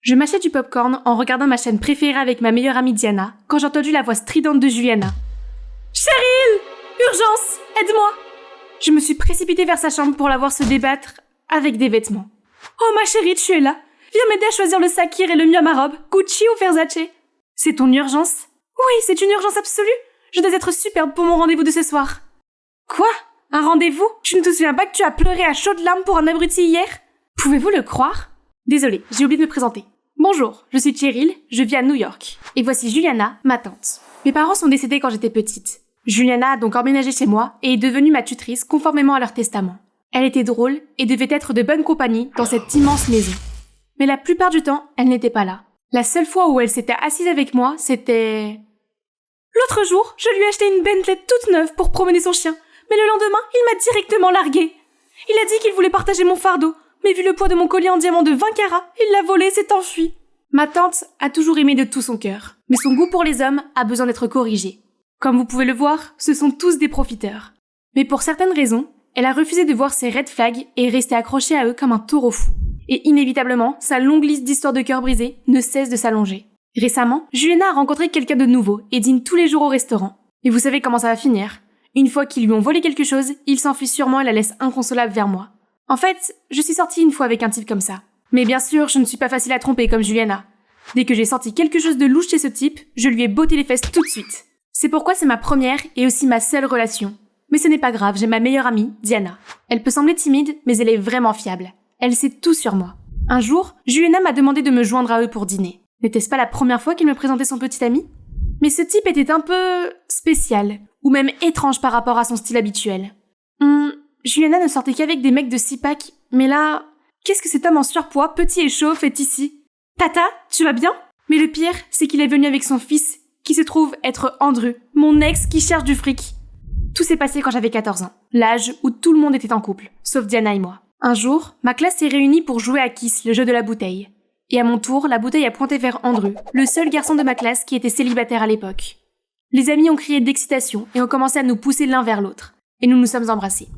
Je mâchais du popcorn en regardant ma chaîne préférée avec ma meilleure amie Diana quand j'ai entendu la voix stridente de Juliana. « Cheryl! Urgence! Aide-moi !» Je me suis précipitée vers sa chambre pour la voir se débattre avec des vêtements. « Oh ma chérie, tu es là! Viens m'aider à choisir le sac qui irait le mieux à ma robe, Gucci ou Versace. C'est ton urgence? Oui, c'est une urgence absolue. Je dois être superbe pour mon rendez-vous de ce soir. » Quoi? Un rendez-vous? Tu ne te souviens pas que tu as pleuré à chaudes larmes pour un abruti hier? Pouvez-vous le croire? Désolée, j'ai oublié de me présenter. Bonjour, je suis Cheryl, je vis à New York. Et voici Juliana, ma tante. Mes parents sont décédés quand j'étais petite. Juliana a donc emménagé chez moi et est devenue ma tutrice conformément à leur testament. Elle était drôle et devait être de bonne compagnie dans cette immense maison. Mais la plupart du temps, elle n'était pas là. La seule fois où elle s'était assise avec moi, c'était... L'autre jour, je lui ai acheté une Bentley toute neuve pour promener son chien. Mais le lendemain, il m'a directement larguée. Il a dit qu'il voulait partager mon fardeau, mais vu le poids de mon collier en diamant de 20 carats, il l'a volé et s'est enfui. Ma tante a toujours aimé de tout son cœur, mais son goût pour les hommes a besoin d'être corrigé. Comme vous pouvez le voir, ce sont tous des profiteurs. Mais pour certaines raisons, elle a refusé de voir ses red flags et est restée accrochée à eux comme un taureau fou. Et inévitablement, sa longue liste d'histoires de cœur brisés ne cesse de s'allonger. Récemment, Juliana a rencontré quelqu'un de nouveau et dîne tous les jours au restaurant. Et vous savez comment ça va finir. Une fois qu'ils lui ont volé quelque chose, il s'enfuit sûrement et la laisse inconsolable vers moi. En fait, je suis sortie une fois avec un type comme ça. Mais bien sûr, je ne suis pas facile à tromper comme Juliana. Dès que j'ai senti quelque chose de louche chez ce type, je lui ai botté les fesses tout de suite. C'est pourquoi c'est ma première et aussi ma seule relation. Mais ce n'est pas grave, j'ai ma meilleure amie, Diana. Elle peut sembler timide, mais elle est vraiment fiable. Elle sait tout sur moi. Un jour, Juliana m'a demandé de me joindre à eux pour dîner. N'était-ce pas la première fois qu'il me présentait son petit ami? Mais ce type était un peu... spécial, ou même étrange par rapport à son style habituel. Juliana ne sortait qu'avec des mecs de 6-pack, mais là... Qu'est-ce que cet homme en surpoids, petit et chauve, fait ici? Tata, tu vas bien? Mais le pire, c'est qu'il est venu avec son fils, qui se trouve être Andrew, mon ex qui cherche du fric. Tout s'est passé quand j'avais 14 ans, l'âge où tout le monde était en couple, sauf Diana et moi. Un jour, ma classe s'est réunie pour jouer à Kiss, le jeu de la bouteille. Et à mon tour, la bouteille a pointé vers Andrew, le seul garçon de ma classe qui était célibataire à l'époque. Les amis ont crié d'excitation et ont commencé à nous pousser l'un vers l'autre. Et nous nous sommes embrassés.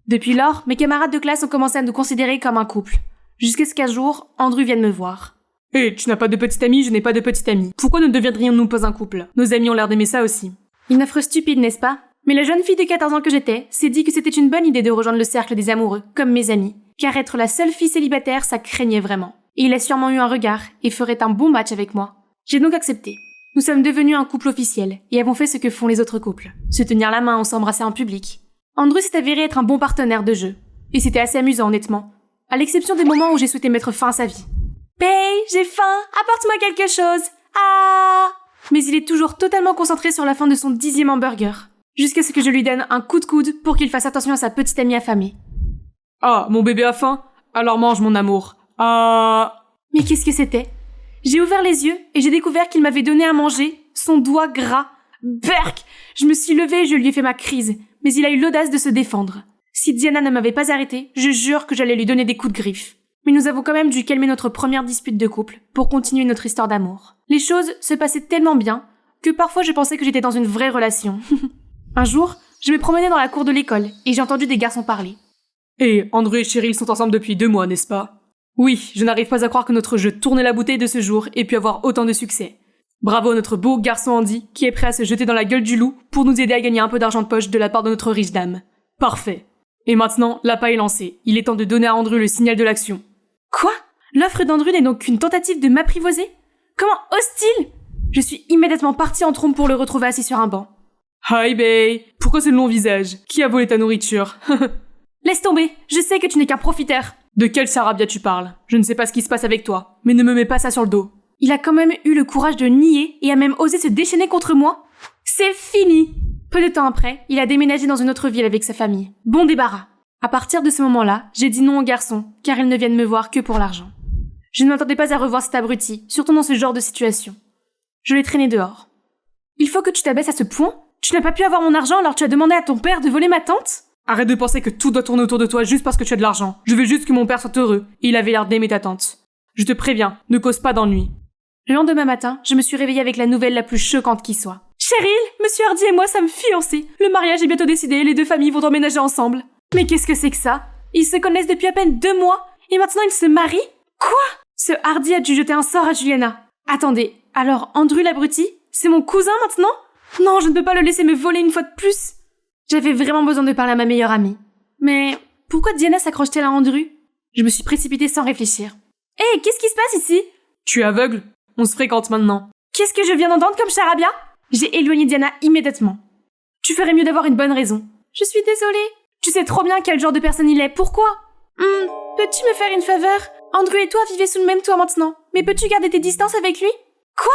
Depuis lors, mes camarades de classe ont commencé à nous considérer comme un couple. Jusqu'à ce qu'un jour, Andrew vienne me voir. « Hé, tu n'as pas de petite amie, je n'ai pas de petite amie. Pourquoi ne deviendrions-nous pas un couple? Nos amis ont l'air d'aimer ça aussi. » Une offre stupide, n'est-ce pas? Mais la jeune fille de 14 ans que j'étais s'est dit que c'était une bonne idée de rejoindre le cercle des amoureux, comme mes amis. Car être la seule fille célibataire, ça craignait vraiment. Et il a sûrement eu un regard et ferait un bon match avec moi. J'ai donc accepté. Nous sommes devenus un couple officiel et avons fait ce que font les autres couples. Se tenir la main ou s'embrasser en public. Andrew s'est avéré être un bon partenaire de jeu. Et c'était assez amusant, honnêtement. À l'exception des moments où j'ai souhaité mettre fin à sa vie. « Hey, j'ai faim, apporte-moi quelque chose. Ah !» Mais il est toujours totalement concentré sur la fin de son 10e hamburger. Jusqu'à ce que je lui donne un coup de coude pour qu'il fasse attention à sa petite amie affamée. « Ah, mon bébé a faim? Alors mange, mon amour. Ah !» Mais qu'est-ce que c'était? J'ai ouvert les yeux et j'ai découvert qu'il m'avait donné à manger son doigt gras. Berk! Je me suis levée et je lui ai fait ma crise, mais il a eu l'audace de se défendre. Si Diana ne m'avait pas arrêtée, je jure que j'allais lui donner des coups de griffe. Mais nous avons quand même dû calmer notre première dispute de couple pour continuer notre histoire d'amour. Les choses se passaient tellement bien que parfois je pensais que j'étais dans une vraie relation. Un jour, je me promenais dans la cour de l'école et j'ai entendu des garçons parler. « Hé, Andrew et Cheryl sont ensemble depuis 2 mois, n'est-ce pas? Oui, je n'arrive pas à croire que notre jeu tourner la bouteille de ce jour ait pu avoir autant de succès. Bravo à notre beau garçon Andy qui est prêt à se jeter dans la gueule du loup pour nous aider à gagner un peu d'argent de poche de la part de notre riche dame. Parfait. Et maintenant, l'appât est lancé. Il est temps de donner à Andrew le signal de l'action. » Quoi? L'offre d'Andrew n'est donc qu'une tentative de m'apprivoiser? Comment hostile? Je suis immédiatement partie en trompe pour le retrouver assis sur un banc. Hi bae, pourquoi ce long visage? Qui a volé ta nourriture? Laisse tomber, je sais que tu n'es qu'un profiteur. De quel sarabia tu parles? Je ne sais pas ce qui se passe avec toi, mais ne me mets pas ça sur le dos. Il a quand même eu le courage de nier et a même osé se déchaîner contre moi. C'est fini! Peu de temps après, il a déménagé dans une autre ville avec sa famille. Bon débarras. À partir de ce moment-là, j'ai dit non aux garçons, car ils ne viennent me voir que pour l'argent. Je ne m'attendais pas à revoir cet abruti, surtout dans ce genre de situation. Je l'ai traîné dehors. Il faut que tu t'abaisses à ce point? Tu n'as pas pu avoir mon argent alors tu as demandé à ton père de voler ma tante? Arrête de penser que tout doit tourner autour de toi juste parce que tu as de l'argent. Je veux juste que mon père soit heureux, et il avait l'air d'aimer ta tante. Je te préviens, ne cause pas d'ennui. Le lendemain matin, je me suis réveillée avec la nouvelle la plus choquante qui soit. Cheryl, Monsieur Hardy et moi sommes fiancés. Le mariage est bientôt décidé et les 2 familles vont emménager ensemble. Mais qu'est-ce que c'est que ça? Ils se connaissent depuis à peine 2 mois et maintenant ils se marient? Quoi? Ce Hardy a dû jeter un sort à Juliana. Attendez, alors Andrew l'abruti, c'est mon cousin maintenant? Non, je ne peux pas le laisser me voler une fois de plus. J'avais vraiment besoin de parler à ma meilleure amie. Mais pourquoi Diana s'accroche-t-elle à Andrew? Je me suis précipitée sans réfléchir. Hé, qu'est-ce qui se passe ici? Tu es aveugle? On se fréquente maintenant. Qu'est-ce que je viens d'entendre comme charabia? J'ai éloigné Diana immédiatement. Tu ferais mieux d'avoir une bonne raison. Je suis désolée. Tu sais trop bien quel genre de personne il est, pourquoi? Peux-tu me faire une faveur? Andrew et toi vivez sous le même toit maintenant, mais peux-tu garder tes distances avec lui? Quoi?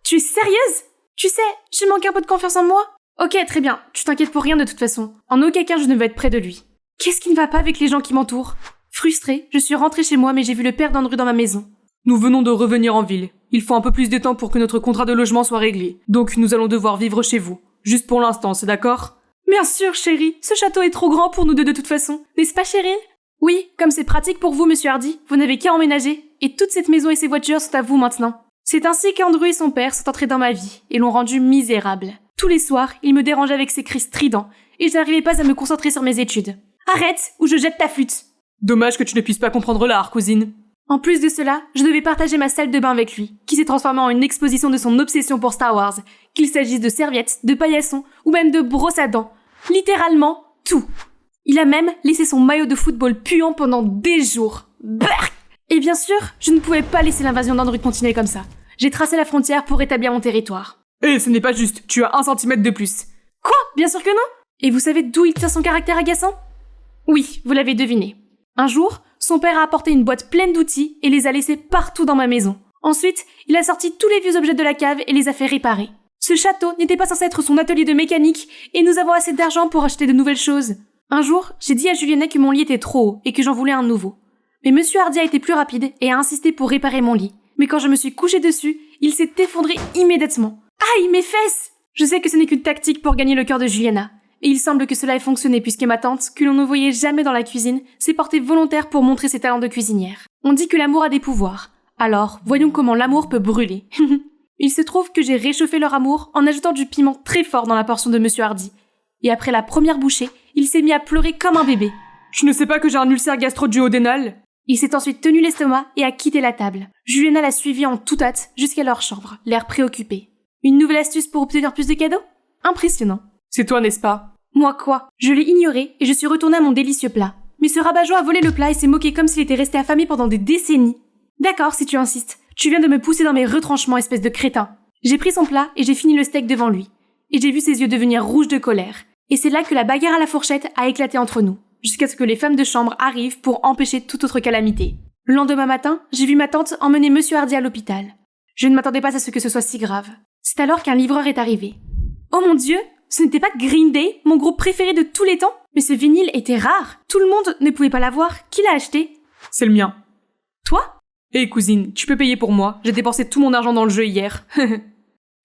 Tu es sérieuse? Tu sais, je manque un peu de confiance en moi. Ok, très bien, tu t'inquiètes pour rien de toute façon. En aucun cas je ne veux être près de lui. Qu'est-ce qui ne va pas avec les gens qui m'entourent? Frustrée, je suis rentrée chez moi mais j'ai vu le père d'Andrew dans ma maison. Nous venons de revenir en ville. Il faut un peu plus de temps pour que notre contrat de logement soit réglé. Donc nous allons devoir vivre chez vous. Juste pour l'instant, c'est d'accord? Bien sûr, chérie. Ce château est trop grand pour nous deux de toute façon. N'est-ce pas, chérie? Oui, comme c'est pratique pour vous, monsieur Hardy, vous n'avez qu'à emménager. Et toute cette maison et ses voitures sont à vous maintenant. C'est ainsi qu'Andrew et son père sont entrés dans ma vie et l'ont rendu misérable. Tous les soirs, il me dérangeait avec ses cris stridents et je n'arrivais pas à me concentrer sur mes études. Arrête ou je jette ta flûte. Dommage que tu ne puisses pas comprendre l'art, cousine. En plus de cela, je devais partager ma salle de bain avec lui, qui s'est transformée en une exposition de son obsession pour Star Wars, qu'il s'agisse de serviettes, de paillassons ou même de brosses à dents. Littéralement tout. Il a même laissé son maillot de football puant pendant des jours. Brrr. Et bien sûr, je ne pouvais pas laisser l'invasion d'Andrew continuer comme ça. J'ai tracé la frontière pour établir mon territoire. Ce n'est pas juste, tu as 1 centimètre de plus. Quoi? Bien sûr que non. Et vous savez d'où il tient son caractère agaçant? Oui, vous l'avez deviné. Un jour, son père a apporté une boîte pleine d'outils et les a laissés partout dans ma maison. Ensuite, il a sorti tous les vieux objets de la cave et les a fait réparer. Ce château n'était pas censé être son atelier de mécanique et nous avons assez d'argent pour acheter de nouvelles choses. Un jour, j'ai dit à Juliana que mon lit était trop haut et que j'en voulais un nouveau. Mais monsieur Hardy a été plus rapide et a insisté pour réparer mon lit. Mais quand je me suis couchée dessus, il s'est effondré immédiatement. Aïe, mes fesses! Je sais que ce n'est qu'une tactique pour gagner le cœur de Juliana. Et il semble que cela ait fonctionné puisque ma tante, que l'on ne voyait jamais dans la cuisine, s'est portée volontaire pour montrer ses talents de cuisinière. On dit que l'amour a des pouvoirs. Alors, voyons comment l'amour peut brûler. Il se trouve que j'ai réchauffé leur amour en ajoutant du piment très fort dans la portion de monsieur Hardy. Et après la première bouchée, il s'est mis à pleurer comme un bébé. Je ne sais pas que j'ai un ulcère gastro-duodénal? Il s'est ensuite tenu l'estomac et a quitté la table. Juliana l'a suivi en toute hâte jusqu'à leur chambre, l'air préoccupé. Une nouvelle astuce pour obtenir plus de cadeaux? Impressionnant. C'est toi, n'est-ce pas? Moi quoi? Je l'ai ignoré et je suis retournée à mon délicieux plat. Mais ce rabat-joie a volé le plat et s'est moqué comme s'il était resté affamé pendant des décennies. D'accord, si tu insistes. Tu viens de me pousser dans mes retranchements, espèce de crétin. J'ai pris son plat et j'ai fini le steak devant lui. Et j'ai vu ses yeux devenir rouges de colère. Et c'est là que la bagarre à la fourchette a éclaté entre nous, jusqu'à ce que les femmes de chambre arrivent pour empêcher toute autre calamité. Le lendemain matin, j'ai vu ma tante emmener monsieur Hardy à l'hôpital. Je ne m'attendais pas à ce que ce soit si grave. C'est alors qu'un livreur est arrivé. Oh mon Dieu! Ce n'était pas Green Day, mon groupe préféré de tous les temps? Mais ce vinyle était rare. Tout le monde ne pouvait pas l'avoir. Qui l'a acheté? C'est le mien. Toi? Cousine, tu peux payer pour moi. J'ai dépensé tout mon argent dans le jeu hier.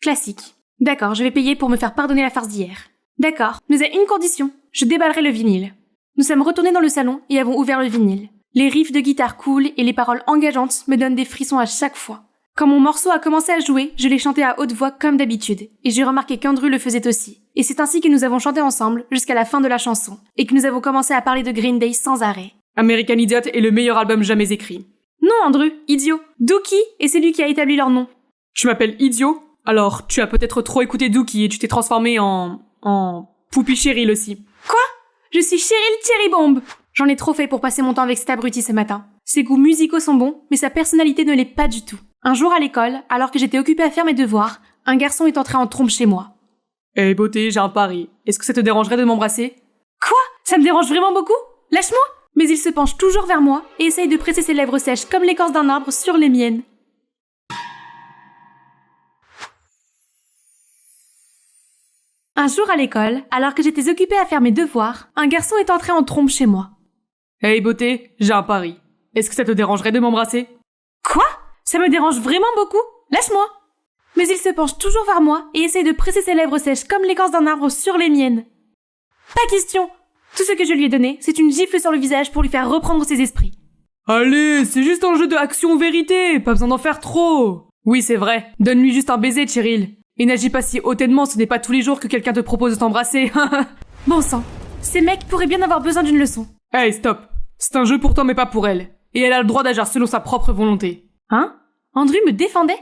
Classique. D'accord, je vais payer pour me faire pardonner la farce d'hier. D'accord, mais à une condition. Je déballerai le vinyle. Nous sommes retournés dans le salon et avons ouvert le vinyle. Les riffs de guitare cool et les paroles engageantes me donnent des frissons à chaque fois. Quand mon morceau a commencé à jouer, je l'ai chanté à haute voix comme d'habitude, et j'ai remarqué qu'Andrew le faisait aussi. Et c'est ainsi que nous avons chanté ensemble jusqu'à la fin de la chanson, et que nous avons commencé à parler de Green Day sans arrêt. American Idiot est le meilleur album jamais écrit. Non, Andrew, idiot. Dookie est celui qui a établi leur nom. Tu m'appelles idiot? Alors, tu as peut-être trop écouté Dookie et tu t'es transformé en Poupie Cheryl aussi. Quoi? Je suis Cheryl Cherry Bomb. J'en ai trop fait pour passer mon temps avec cet abruti ce matin. Ses goûts musicaux sont bons, mais sa personnalité ne l'est pas du tout. Un jour à l'école, alors que j'étais occupée à faire mes devoirs, un garçon est entré en trompe chez moi. Hey beauté, j'ai un pari. Est-ce que ça te dérangerait de m'embrasser? Quoi? Ça me dérange vraiment beaucoup? Lâche-moi! Mais il se penche toujours vers moi et essaye de presser ses lèvres sèches comme l'écorce d'un arbre sur les miennes. Un jour à l'école, alors que j'étais occupée à faire mes devoirs, un garçon est entré en trompe chez moi. Hey beauté, j'ai un pari. Est-ce que ça te dérangerait de m'embrasser? Quoi? Ça me dérange vraiment beaucoup? Lâche-moi! Mais il se penche toujours vers moi et essaye de presser ses lèvres sèches comme l'écorce d'un arbre sur les miennes. Pas question! Tout ce que je lui ai donné, c'est une gifle sur le visage pour lui faire reprendre ses esprits. Allez, c'est juste un jeu de action-vérité, pas besoin d'en faire trop. Oui, c'est vrai, donne-lui juste un baiser, Cheryl. Et n'agis pas si hautement, ce n'est pas tous les jours que quelqu'un te propose de t'embrasser. Bon sang, ces mecs pourraient bien avoir besoin d'une leçon. Hey, stop. C'est un jeu pour toi mais pas pour elle. Et elle a le droit d'agir selon sa propre volonté. Hein? Andrew me défendait?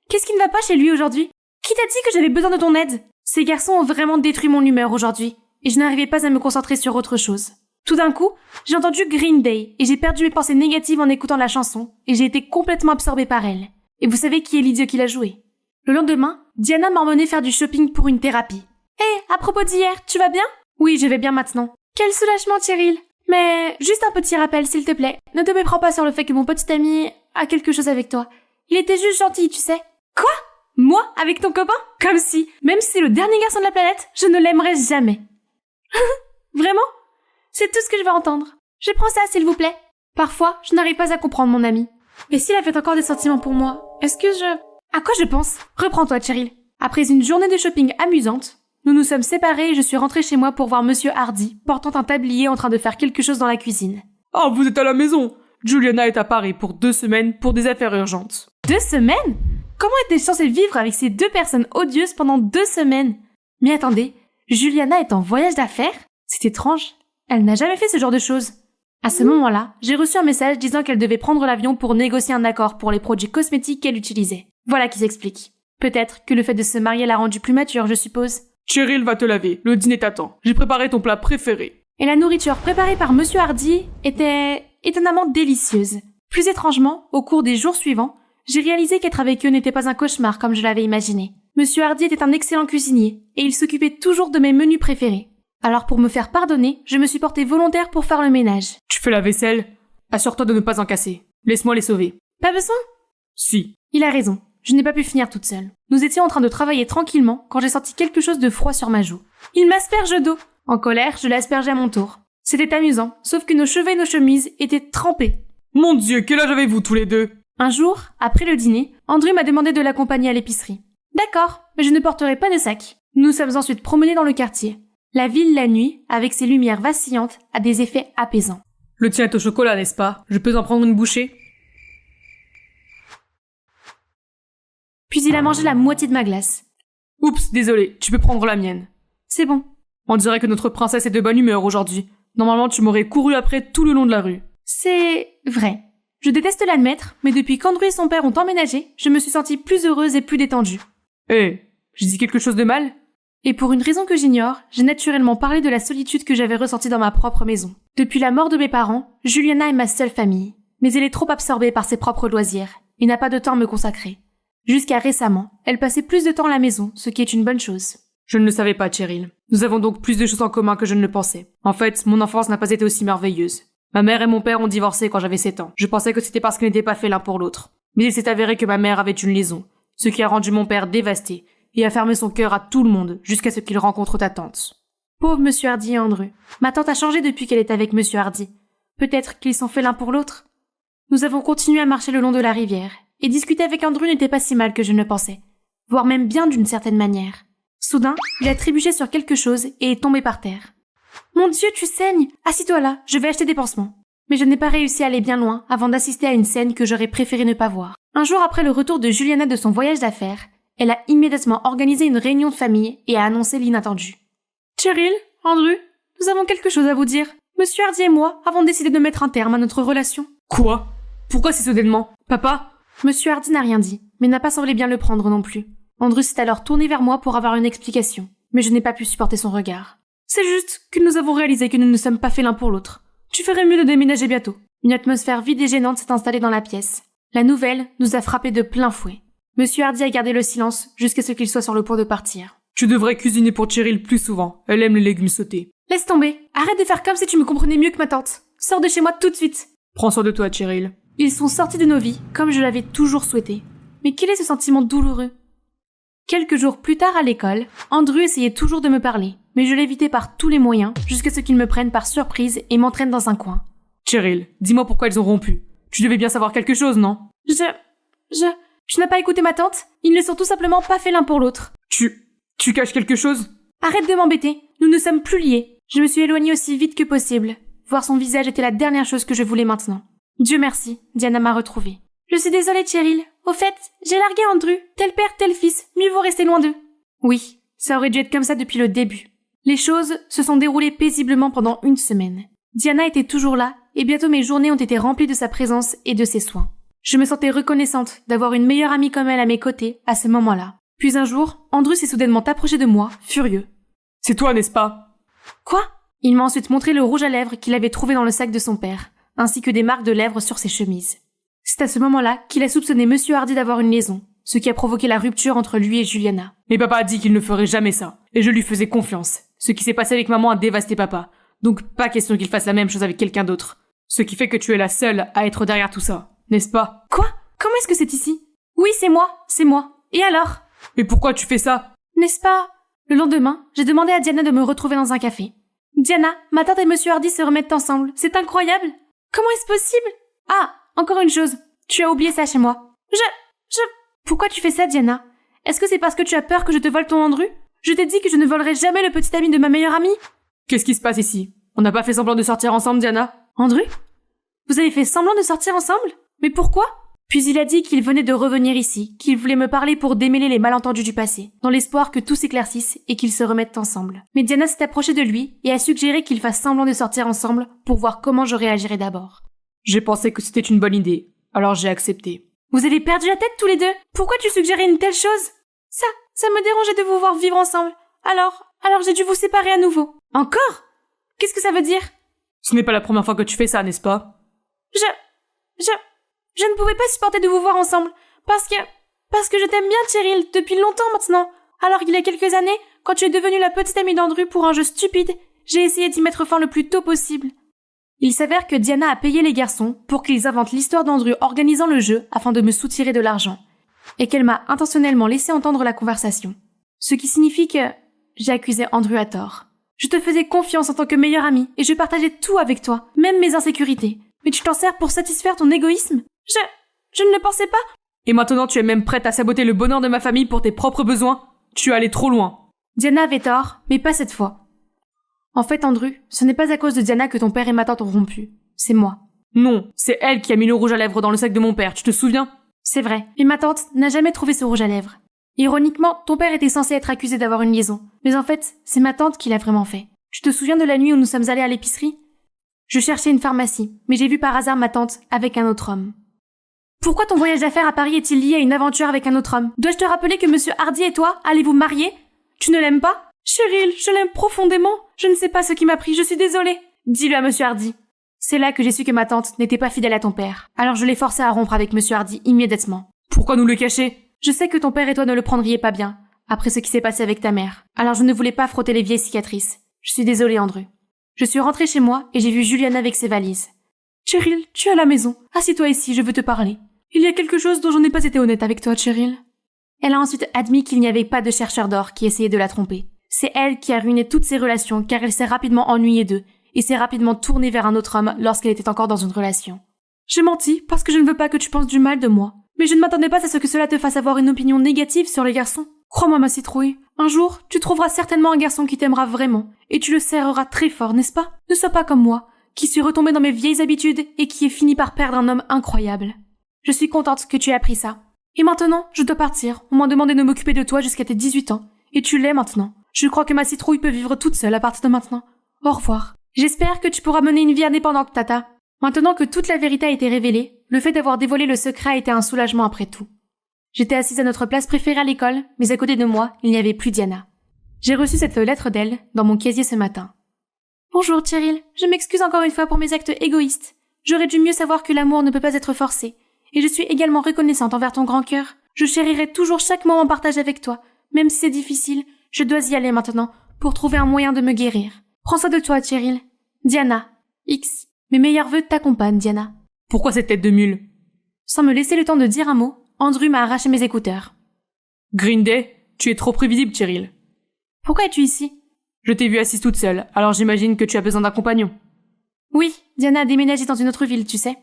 Qu'est-ce qui ne va pas chez lui aujourd'hui? Qui t'a dit que j'avais besoin de ton aide? Ces garçons ont vraiment détruit mon humeur aujourd'hui, et je n'arrivais pas à me concentrer sur autre chose. Tout d'un coup, j'ai entendu Green Day, et j'ai perdu mes pensées négatives en écoutant la chanson, et j'ai été complètement absorbée par elle. Et vous savez qui est l'idiot qui l'a joué? Le lendemain, Diana m'a emmené faire du shopping pour une thérapie. Hé, à propos d'hier, tu vas bien? Oui, je vais bien maintenant. Quel soulagement, Cheryl. Mais juste un petit rappel, s'il te plaît. Ne te méprends pas sur le fait que mon petit ami a quelque chose avec toi. Il était juste gentil, tu sais. Quoi? Moi, avec ton copain? Comme si, même si c'est le dernier garçon de la planète, je ne l'aimerais jamais. Vraiment? C'est tout ce que je veux entendre. Je prends ça, s'il vous plaît. Parfois, je n'arrive pas à comprendre mon ami. Et s'il avait encore des sentiments pour moi, est-ce que je... À quoi je pense? Reprends-toi, Cheryl. Après une journée de shopping amusante, nous nous sommes séparés et je suis rentrée chez moi pour voir Monsieur Hardy, portant un tablier en train de faire quelque chose dans la cuisine. Oh, vous êtes à la maison. Juliana est à Paris pour 2 semaines pour des affaires urgentes. 2 semaines? Comment était-je censée vivre avec ces 2 personnes odieuses pendant 2 semaines? Mais attendez, Juliana est en voyage d'affaires? C'est étrange. Elle n'a jamais fait ce genre de choses. À ce moment-là, j'ai reçu un message disant qu'elle devait prendre l'avion pour négocier un accord pour les produits cosmétiques qu'elle utilisait. Voilà qui s'explique. Peut-être que le fait de se marier l'a rendue plus mature, je suppose. Cheryl va te laver, le dîner t'attend. J'ai préparé ton plat préféré. Et la nourriture préparée par Monsieur Hardy était étonnamment délicieuse. Plus étrangement, au cours des jours suivants, j'ai réalisé qu'être avec eux n'était pas un cauchemar comme je l'avais imaginé. Monsieur Hardy était un excellent cuisinier, et il s'occupait toujours de mes menus préférés. Alors pour me faire pardonner, je me suis portée volontaire pour faire le ménage. Tu fais la vaisselle? Assure-toi de ne pas en casser. Laisse-moi les sauver. Pas besoin? Si. Il a raison. Je n'ai pas pu finir toute seule. Nous étions en train de travailler tranquillement quand j'ai senti quelque chose de froid sur ma joue. Il m'asperge d'eau. En colère, je l'ai aspergé à mon tour. C'était amusant, sauf que nos cheveux et nos chemises étaient trempés. Mon Dieu, quel âge avez-vous tous les deux? Un jour, après le dîner, Andrew m'a demandé de l'accompagner à l'épicerie. D'accord, mais je ne porterai pas de sac. Nous sommes ensuite promenés dans le quartier. La ville la nuit, avec ses lumières vacillantes, a des effets apaisants. Le tien est au chocolat, n'est-ce pas? Je peux en prendre une bouchée? Puis il a mangé la moitié de ma glace. Oups, désolé, tu peux prendre la mienne. C'est bon. On dirait que notre princesse est de bonne humeur aujourd'hui. Normalement, tu m'aurais couru après tout le long de la rue. C'est vrai. Je déteste l'admettre, mais depuis qu'Andrew et son père ont emménagé, je me suis sentie plus heureuse et plus détendue. Hé, j'ai dit quelque chose de mal? Et pour une raison que j'ignore, j'ai naturellement parlé de la solitude que j'avais ressentie dans ma propre maison. Depuis la mort de mes parents, Juliana est ma seule famille. Mais elle est trop absorbée par ses propres loisirs et n'a pas de temps à me consacrer. Jusqu'à récemment, elle passait plus de temps à la maison, ce qui est une bonne chose. Je ne le savais pas, Cheryl. Nous avons donc plus de choses en commun que je ne le pensais. En fait, mon enfance n'a pas été aussi merveilleuse. Ma mère et mon père ont divorcé quand j'avais 7 ans. Je pensais que c'était parce qu'ils n'étaient pas faits l'un pour l'autre. Mais il s'est avéré que ma mère avait une liaison, ce qui a rendu mon père dévasté et a fermé son cœur à tout le monde jusqu'à ce qu'il rencontre ta tante. Pauvre Monsieur Hardy et Andrew. Ma tante a changé depuis qu'elle est avec Monsieur Hardy. Peut-être qu'ils sont faits l'un pour l'autre. Nous avons continué à marcher le long de la rivière, et discuter avec Andrew n'était pas si mal que je ne le pensais, voire même bien d'une certaine manière. Soudain, il a trébuché sur quelque chose et est tombé par terre. « Mon Dieu, tu saignes! Assis-toi là, je vais acheter des pansements. » Mais je n'ai pas réussi à aller bien loin avant d'assister à une scène que j'aurais préféré ne pas voir. Un jour après le retour de Juliana de son voyage d'affaires, elle a immédiatement organisé une réunion de famille et a annoncé l'inattendu. « Cheryl, Andrew, nous avons quelque chose à vous dire. Monsieur Hardy et moi avons décidé de mettre un terme à notre relation. » Quoi? Pourquoi si soudainement? Papa? Monsieur Hardy n'a rien dit, mais n'a pas semblé bien le prendre non plus. Andrew s'est alors tourné vers moi pour avoir une explication, mais je n'ai pas pu supporter son regard. C'est juste que nous avons réalisé que nous ne sommes pas faits l'un pour l'autre. Tu ferais mieux de déménager bientôt. Une atmosphère vide et gênante s'est installée dans la pièce. La nouvelle nous a frappés de plein fouet. Monsieur Hardy a gardé le silence jusqu'à ce qu'il soit sur le point de partir. Tu devrais cuisiner pour Cheryl plus souvent. Elle aime les légumes sautés. Laisse tomber. Arrête de faire comme si tu me comprenais mieux que ma tante. Sors de chez moi tout de suite. Prends soin de toi, Cheryl. Ils sont sortis de nos vies, comme je l'avais toujours souhaité. Mais quel est ce sentiment douloureux? Quelques jours plus tard à l'école, Andrew essayait toujours de me parler, mais je l'évitais par tous les moyens, jusqu'à ce qu'il me prenne par surprise et m'entraîne dans un coin. Cheryl, dis-moi pourquoi ils ont rompu. Tu devais bien savoir quelque chose, non? Tu n'as pas écouté ma tante? Ils ne sont tout simplement pas faits l'un pour l'autre. Tu caches quelque chose? Arrête de m'embêter, nous ne sommes plus liés. Je me suis éloignée aussi vite que possible. Voir son visage était la dernière chose que je voulais maintenant. Dieu merci, Diana m'a retrouvée. Je suis désolée, Cheryl. Au fait, j'ai largué Andrew, tel père, tel fils, mieux vaut rester loin d'eux. Oui, ça aurait dû être comme ça depuis le début. Les choses se sont déroulées paisiblement pendant 1 semaine. Diana était toujours là, et bientôt mes journées ont été remplies de sa présence et de ses soins. Je me sentais reconnaissante d'avoir une meilleure amie comme elle à mes côtés à ce moment-là. Puis un jour, Andrew s'est soudainement approché de moi, furieux. « C'est toi, n'est-ce pas ?» Quoi ? Il m'a ensuite montré le rouge à lèvres qu'il avait trouvé dans le sac de son père, ainsi que des marques de lèvres sur ses chemises. C'est à ce moment-là qu'il a soupçonné Monsieur Hardy d'avoir une liaison, ce qui a provoqué la rupture entre lui et Juliana. Mais papa a dit qu'il ne ferait jamais ça, et je lui faisais confiance. Ce qui s'est passé avec maman a dévasté papa, donc pas question qu'il fasse la même chose avec quelqu'un d'autre. Ce qui fait que tu es la seule à être derrière tout ça, n'est-ce pas ? Quoi ? Comment est-ce que c'est ici ? Oui, c'est moi. Et alors ? Mais pourquoi tu fais ça ? N'est-ce pas ? Le lendemain, j'ai demandé à Diana de me retrouver dans un café. Diana, ma tante et Monsieur Hardy se remettent ensemble. C'est incroyable. Comment est-ce possible ? Ah, encore une chose. Tu as oublié ça chez moi. Pourquoi tu fais ça, Diana ? Est-ce que c'est parce que tu as peur que je te vole ton Andrew ? Je t'ai dit que je ne volerai jamais le petit ami de ma meilleure amie. Qu'est-ce qui se passe ici ? On n'a pas fait semblant de sortir ensemble, Diana ? Andrew ? Vous avez fait semblant de sortir ensemble ? Mais pourquoi ? Puis il a dit qu'il venait de revenir ici, qu'il voulait me parler pour démêler les malentendus du passé, dans l'espoir que tout s'éclaircisse et qu'ils se remettent ensemble. Mais Diana s'est approchée de lui et a suggéré qu'ils fassent semblant de sortir ensemble pour voir comment je réagirais d'abord. J'ai pensé que c'était une bonne idée, alors j'ai accepté. Vous avez perdu la tête tous les deux ? Pourquoi tu suggérais une telle chose ? Ça me dérangeait de vous voir vivre ensemble. Alors j'ai dû vous séparer à nouveau. Encore ? Qu'est-ce que ça veut dire ? Ce n'est pas la première fois que tu fais ça, n'est-ce pas ? Je ne pouvais pas supporter de vous voir ensemble, parce que je t'aime bien, Cheryl, depuis longtemps maintenant. Alors qu'il y a quelques années, quand tu es devenue la petite amie d'Andrew pour un jeu stupide, j'ai essayé d'y mettre fin le plus tôt possible. Il s'avère que Diana a payé les garçons pour qu'ils inventent l'histoire d'Andrew organisant le jeu afin de me soutirer de l'argent, et qu'elle m'a intentionnellement laissé entendre la conversation. Ce qui signifie que j'ai accusé Andrew à tort. Je te faisais confiance en tant que meilleure amie, et je partageais tout avec toi, même mes insécurités. Mais tu t'en sers pour satisfaire ton égoïsme ? Je ne le pensais pas. Et maintenant tu es même prête à saboter le bonheur de ma famille pour tes propres besoins ? Tu es allée trop loin. Diana avait tort, mais pas cette fois. En fait, Andrew, ce n'est pas à cause de Diana que ton père et ma tante ont rompu. C'est moi. Non, c'est elle qui a mis le rouge à lèvres dans le sac de mon père, tu te souviens ? C'est vrai, mais ma tante n'a jamais trouvé ce rouge à lèvres. Ironiquement, ton père était censé être accusé d'avoir une liaison. Mais en fait, c'est ma tante qui l'a vraiment fait. Tu te souviens de la nuit où nous sommes allés à l'épicerie ? Je cherchais une pharmacie, mais j'ai vu par hasard ma tante avec un autre homme. Pourquoi ton voyage d'affaires à Paris est-il lié à une aventure avec un autre homme ? Dois-je te rappeler que Monsieur Hardy et toi allez vous marier ? Tu ne l'aimes pas ? Cheryl, je l'aime profondément. Je ne sais pas ce qui m'a pris, je suis désolée. Dis-le à Monsieur Hardy. C'est là que j'ai su que ma tante n'était pas fidèle à ton père. Alors je l'ai forcée à rompre avec Monsieur Hardy immédiatement. Pourquoi nous le cacher ? Je sais que ton père et toi ne le prendriez pas bien, après ce qui s'est passé avec ta mère. Alors je ne voulais pas frotter les vieilles cicatrices. Je suis désolée, Andrew. Je suis rentrée chez moi et j'ai vu Juliana avec ses valises. Cheryl, tu es à la maison. Assieds-toi ici, je veux te parler. Il y a quelque chose dont je n'ai pas été honnête avec toi, Cheryl. Elle a ensuite admis qu'il n'y avait pas de chercheur d'or qui essayait de la tromper. C'est elle qui a ruiné toutes ses relations car elle s'est rapidement ennuyée d'eux et s'est rapidement tournée vers un autre homme lorsqu'elle était encore dans une relation. J'ai menti parce que je ne veux pas que tu penses du mal de moi. Mais je ne m'attendais pas à ce que cela te fasse avoir une opinion négative sur les garçons. Crois-moi, ma citrouille, un jour, tu trouveras certainement un garçon qui t'aimera vraiment et tu le serreras très fort, n'est-ce pas ? Ne sois pas comme moi, qui suis retombée dans mes vieilles habitudes et qui ai fini par perdre un homme incroyable. Je suis contente que tu aies appris ça. Et maintenant, je dois partir. On m'a demandé de m'occuper de toi jusqu'à tes 18 ans. Et tu l'es maintenant. Je crois que ma citrouille peut vivre toute seule à partir de maintenant. Au revoir. J'espère que tu pourras mener une vie indépendante, Tata. Maintenant que toute la vérité a été révélée, le fait d'avoir dévoilé le secret a été un soulagement après tout. J'étais assise à notre place préférée à l'école, mais à côté de moi, il n'y avait plus Diana. J'ai reçu cette lettre d'elle dans mon casier ce matin. Bonjour, Cheryl. Je m'excuse encore une fois pour mes actes égoïstes. J'aurais dû mieux savoir que l'amour ne peut pas être forcé. Et je suis également reconnaissante envers ton grand cœur. Je chérirai toujours chaque moment partagé avec toi. Même si c'est difficile, je dois y aller maintenant pour trouver un moyen de me guérir. Prends soin de toi, Cheryl. Diana. X. Mes meilleurs vœux t'accompagnent, Diana. Pourquoi cette tête de mule ? Sans me laisser le temps de dire un mot, Andrew m'a arraché mes écouteurs. Green Day, tu es trop prévisible, Cheryl. Pourquoi es-tu ici ? Je t'ai vue assise toute seule, alors j'imagine que tu as besoin d'un compagnon. Oui, Diana a déménagé dans une autre ville, tu sais.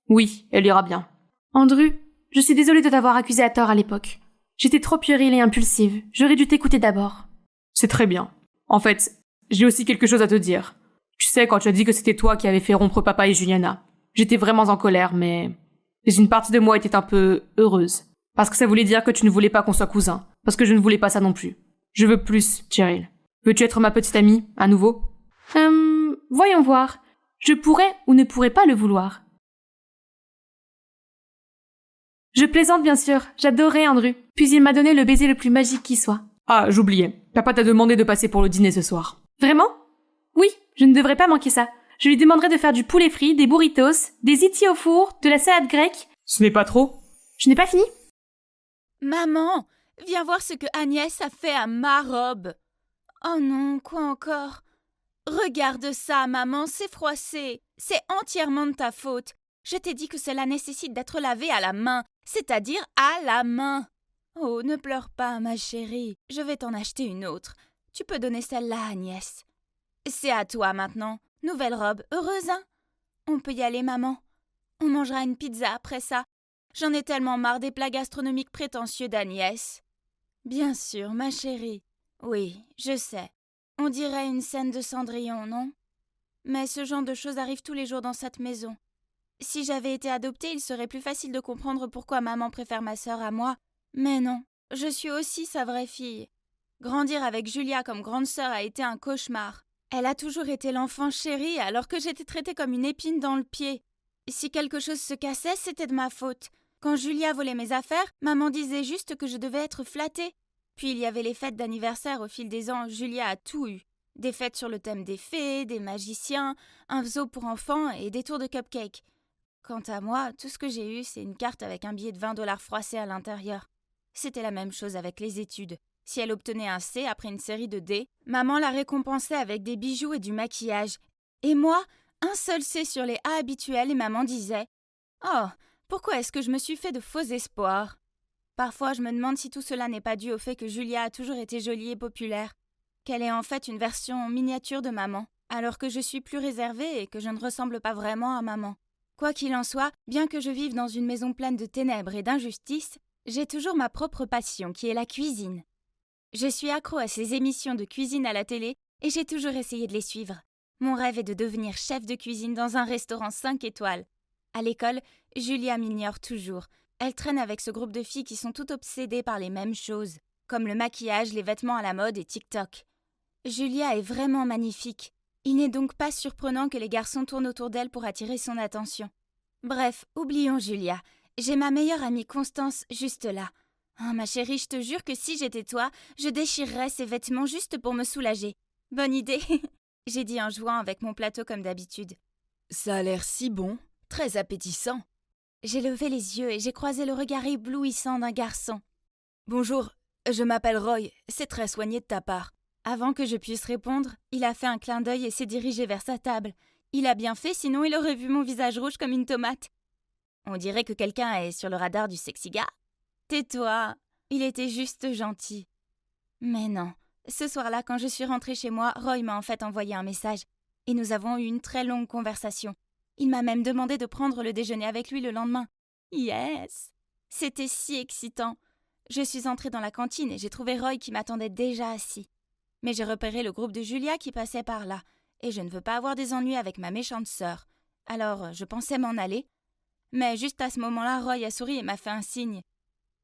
Oui, elle ira bien. Andrew, je suis désolée de t'avoir accusé à tort à l'époque. J'étais trop puérile et impulsive. J'aurais dû t'écouter d'abord. C'est très bien. En fait, j'ai aussi quelque chose à te dire. Tu sais, quand tu as dit que c'était toi qui avais fait rompre papa et Juliana, j'étais vraiment en colère, mais une partie de moi était un peu heureuse. Parce que ça voulait dire que tu ne voulais pas qu'on soit cousins. Parce que je ne voulais pas ça non plus. Je veux plus, Cheryl. Veux-tu être ma petite amie, à nouveau ? Voyons voir. Je pourrais ou ne pourrais pas le vouloir. Je plaisante bien sûr, j'adorais Andrew. Puis il m'a donné le baiser le plus magique qui soit. Ah, j'oubliais. Papa t'a demandé de passer pour le dîner ce soir. Vraiment? Oui, je ne devrais pas manquer ça. Je lui demanderai de faire du poulet frit, des burritos, des itis au four, de la salade grecque. Ce n'est pas trop? Je n'ai pas fini? Maman, viens voir ce que Agnès a fait à ma robe. Oh non, quoi encore? Regarde ça, maman, c'est froissé. C'est entièrement de ta faute. Je t'ai dit que cela nécessite d'être lavé à la main, c'est-à-dire à la main. Oh, ne pleure pas, ma chérie. Je vais t'en acheter une autre. Tu peux donner celle-là à Agnès. C'est à toi maintenant. Nouvelle robe, heureuse, hein? On peut y aller, maman. On mangera une pizza après ça. J'en ai tellement marre des plats gastronomiques prétentieux d'Agnès. Bien sûr, ma chérie. Oui, je sais. On dirait une scène de Cendrillon, non? Mais ce genre de choses arrive tous les jours dans cette maison. Si j'avais été adoptée, il serait plus facile de comprendre pourquoi maman préfère ma sœur à moi. Mais non, je suis aussi sa vraie fille. Grandir avec Julia comme grande sœur a été un cauchemar. Elle a toujours été l'enfant chéri alors que j'étais traitée comme une épine dans le pied. Si quelque chose se cassait, c'était de ma faute. Quand Julia volait mes affaires, maman disait juste que je devais être flattée. Puis il y avait les fêtes d'anniversaire au fil des ans, Julia a tout eu. Des fêtes sur le thème des fées, des magiciens, un zoo pour enfants et des tours de cupcakes. Quant à moi, tout ce que j'ai eu, c'est une carte avec un billet de 20 $ froissé à l'intérieur. C'était la même chose avec les études. Si elle obtenait un C après une série de D, maman la récompensait avec des bijoux et du maquillage. Et moi, un seul C sur les A habituels et maman disait « Oh, pourquoi est-ce que je me suis fait de faux espoirs ?» Parfois, je me demande si tout cela n'est pas dû au fait que Julia a toujours été jolie et populaire, qu'elle est en fait une version miniature de maman, alors que je suis plus réservée et que je ne ressemble pas vraiment à maman. Quoi qu'il en soit, bien que je vive dans une maison pleine de ténèbres et d'injustice, j'ai toujours ma propre passion qui est la cuisine. Je suis accro à ces émissions de cuisine à la télé et j'ai toujours essayé de les suivre. Mon rêve est de devenir chef de cuisine dans un restaurant 5 étoiles. À l'école, Julia m'ignore toujours. Elle traîne avec ce groupe de filles qui sont toutes obsédées par les mêmes choses, comme le maquillage, les vêtements à la mode et TikTok. Julia est vraiment magnifique. Il n'est donc pas surprenant que les garçons tournent autour d'elle pour attirer son attention. Bref, oublions Julia. J'ai ma meilleure amie Constance juste là. Oh, ma chérie, je te jure que si j'étais toi, je déchirerais ces vêtements juste pour me soulager. Bonne idée, j'ai dit en jouant avec mon plateau comme d'habitude. Ça a l'air si bon, très appétissant. J'ai levé les yeux et j'ai croisé le regard éblouissant d'un garçon. Bonjour, je m'appelle Roy, c'est très soigné de ta part. Avant que je puisse répondre, il a fait un clin d'œil et s'est dirigé vers sa table. Il a bien fait, sinon il aurait vu mon visage rouge comme une tomate. On dirait que quelqu'un est sur le radar du sexy gars. Tais-toi, il était juste gentil. Mais non, ce soir-là, quand je suis rentrée chez moi, Roy m'a en fait envoyé un message. Et nous avons eu une très longue conversation. Il m'a même demandé de prendre le déjeuner avec lui le lendemain. Yes! C'était si excitant. Je suis entrée dans la cantine et j'ai trouvé Roy qui m'attendait déjà assis. Mais j'ai repéré le groupe de Julia qui passait par là, et je ne veux pas avoir des ennuis avec ma méchante sœur. Alors, je pensais m'en aller. Mais juste à ce moment-là, Roy a souri et m'a fait un signe.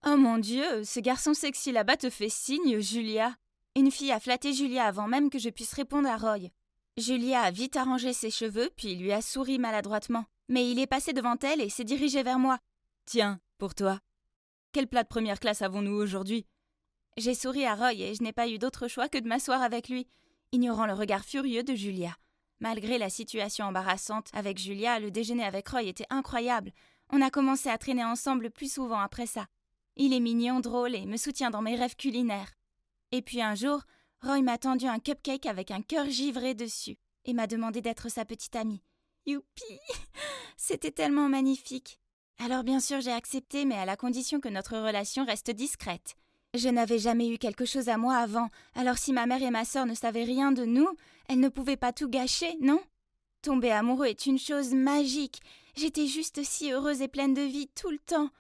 Oh mon Dieu, ce garçon sexy là-bas te fait signe, Julia. Une fille a flatté Julia avant même que je puisse répondre à Roy. Julia a vite arrangé ses cheveux, puis lui a souri maladroitement. Mais il est passé devant elle et s'est dirigé vers moi. Tiens, pour toi. Quel plat de première classe avons-nous aujourd'hui? J'ai souri à Roy et je n'ai pas eu d'autre choix que de m'asseoir avec lui, ignorant le regard furieux de Julia. Malgré la situation embarrassante avec Julia, le déjeuner avec Roy était incroyable. On a commencé à traîner ensemble plus souvent après ça. Il est mignon, drôle et me soutient dans mes rêves culinaires. Et puis un jour, Roy m'a tendu un cupcake avec un cœur givré dessus et m'a demandé d'être sa petite amie. Youpi! C'était tellement magnifique. Alors bien sûr j'ai accepté, mais à la condition que notre relation reste discrète. Je n'avais jamais eu quelque chose à moi avant, alors si ma mère et ma sœur ne savaient rien de nous, elles ne pouvaient pas tout gâcher, non? Tomber amoureux est une chose magique. J'étais juste si heureuse et pleine de vie tout le temps.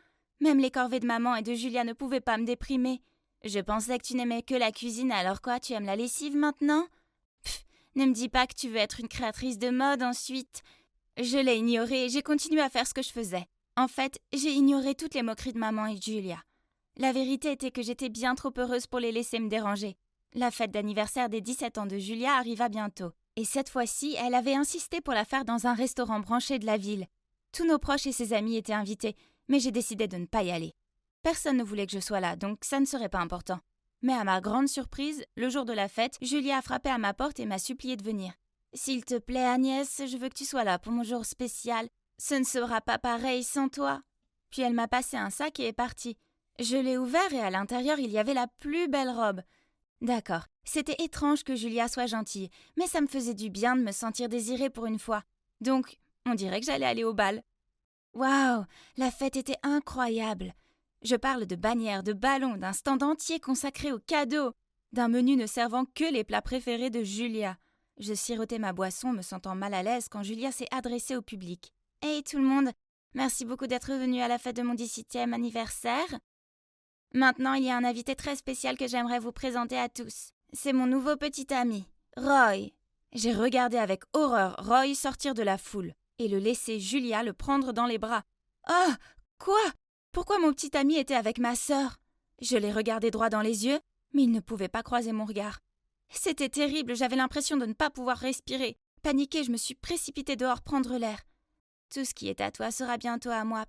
Même les corvées de maman et de Julia ne pouvaient pas me déprimer. Je pensais que tu n'aimais que la cuisine, alors quoi, tu aimes la lessive maintenant? Pff, ne me dis pas que tu veux être une créatrice de mode ensuite. Je l'ai ignoré et j'ai continué à faire ce que je faisais. En fait, j'ai ignoré toutes les moqueries de maman et de Julia. La vérité était que j'étais bien trop heureuse pour les laisser me déranger. La fête d'anniversaire des 17 ans de Julia arriva bientôt. Et cette fois-ci, elle avait insisté pour la faire dans un restaurant branché de la ville. Tous nos proches et ses amis étaient invités, mais j'ai décidé de ne pas y aller. Personne ne voulait que je sois là, donc ça ne serait pas important. Mais à ma grande surprise, le jour de la fête, Julia a frappé à ma porte et m'a supplié de venir. « S'il te plaît, Agnès, je veux que tu sois là pour mon jour spécial. Ce ne sera pas pareil sans toi. » Puis elle m'a passé un sac et est partie. Je l'ai ouvert et à l'intérieur, il y avait la plus belle robe. D'accord, c'était étrange que Julia soit gentille, mais ça me faisait du bien de me sentir désirée pour une fois. Donc, on dirait que j'allais aller au bal. Waouh, la fête était incroyable. Je parle de bannières, de ballons, d'un stand entier consacré aux cadeaux, d'un menu ne servant que les plats préférés de Julia. Je sirotais ma boisson, me sentant mal à l'aise quand Julia s'est adressée au public. « Hey tout le monde, merci beaucoup d'être venu à la fête de mon 17e anniversaire. Maintenant, il y a un invité très spécial que j'aimerais vous présenter à tous. C'est mon nouveau petit ami, Roy. » J'ai regardé avec horreur Roy sortir de la foule et le laisser Julia le prendre dans les bras. « Oh, quoi ? Pourquoi mon petit ami était avec ma sœur ?» Je l'ai regardé droit dans les yeux, mais il ne pouvait pas croiser mon regard. C'était terrible, j'avais l'impression de ne pas pouvoir respirer. Paniquée, je me suis précipitée dehors prendre l'air. « Tout ce qui est à toi sera bientôt à moi,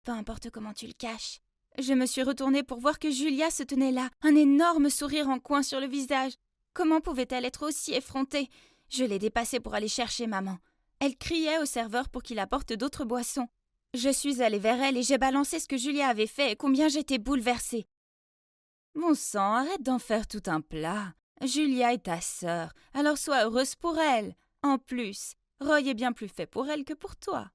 peu importe comment tu le caches. » Je me suis retournée pour voir que Julia se tenait là, un énorme sourire en coin sur le visage. Comment pouvait-elle être aussi effrontée ? Je l'ai dépassée pour aller chercher maman. Elle criait au serveur pour qu'il apporte d'autres boissons. Je suis allée vers elle et j'ai balancé ce que Julia avait fait et combien j'étais bouleversée. « Bon sang, arrête d'en faire tout un plat. Julia est ta sœur, alors sois heureuse pour elle. En plus, Roy est bien plus fait pour elle que pour toi. »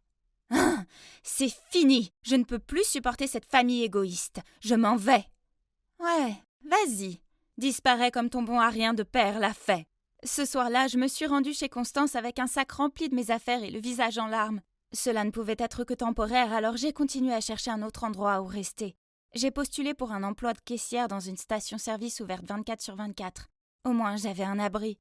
Ah, c'est fini. Je ne peux plus supporter cette famille égoïste. Je m'en vais. Ouais, vas-y. Disparais comme ton bon à rien de père l'a fait. Ce soir-là, je me suis rendue chez Constance avec un sac rempli de mes affaires et le visage en larmes. Cela ne pouvait être que temporaire, alors j'ai continué à chercher un autre endroit où rester. J'ai postulé pour un emploi de caissière dans une station-service ouverte 24/24. Au moins, j'avais un abri.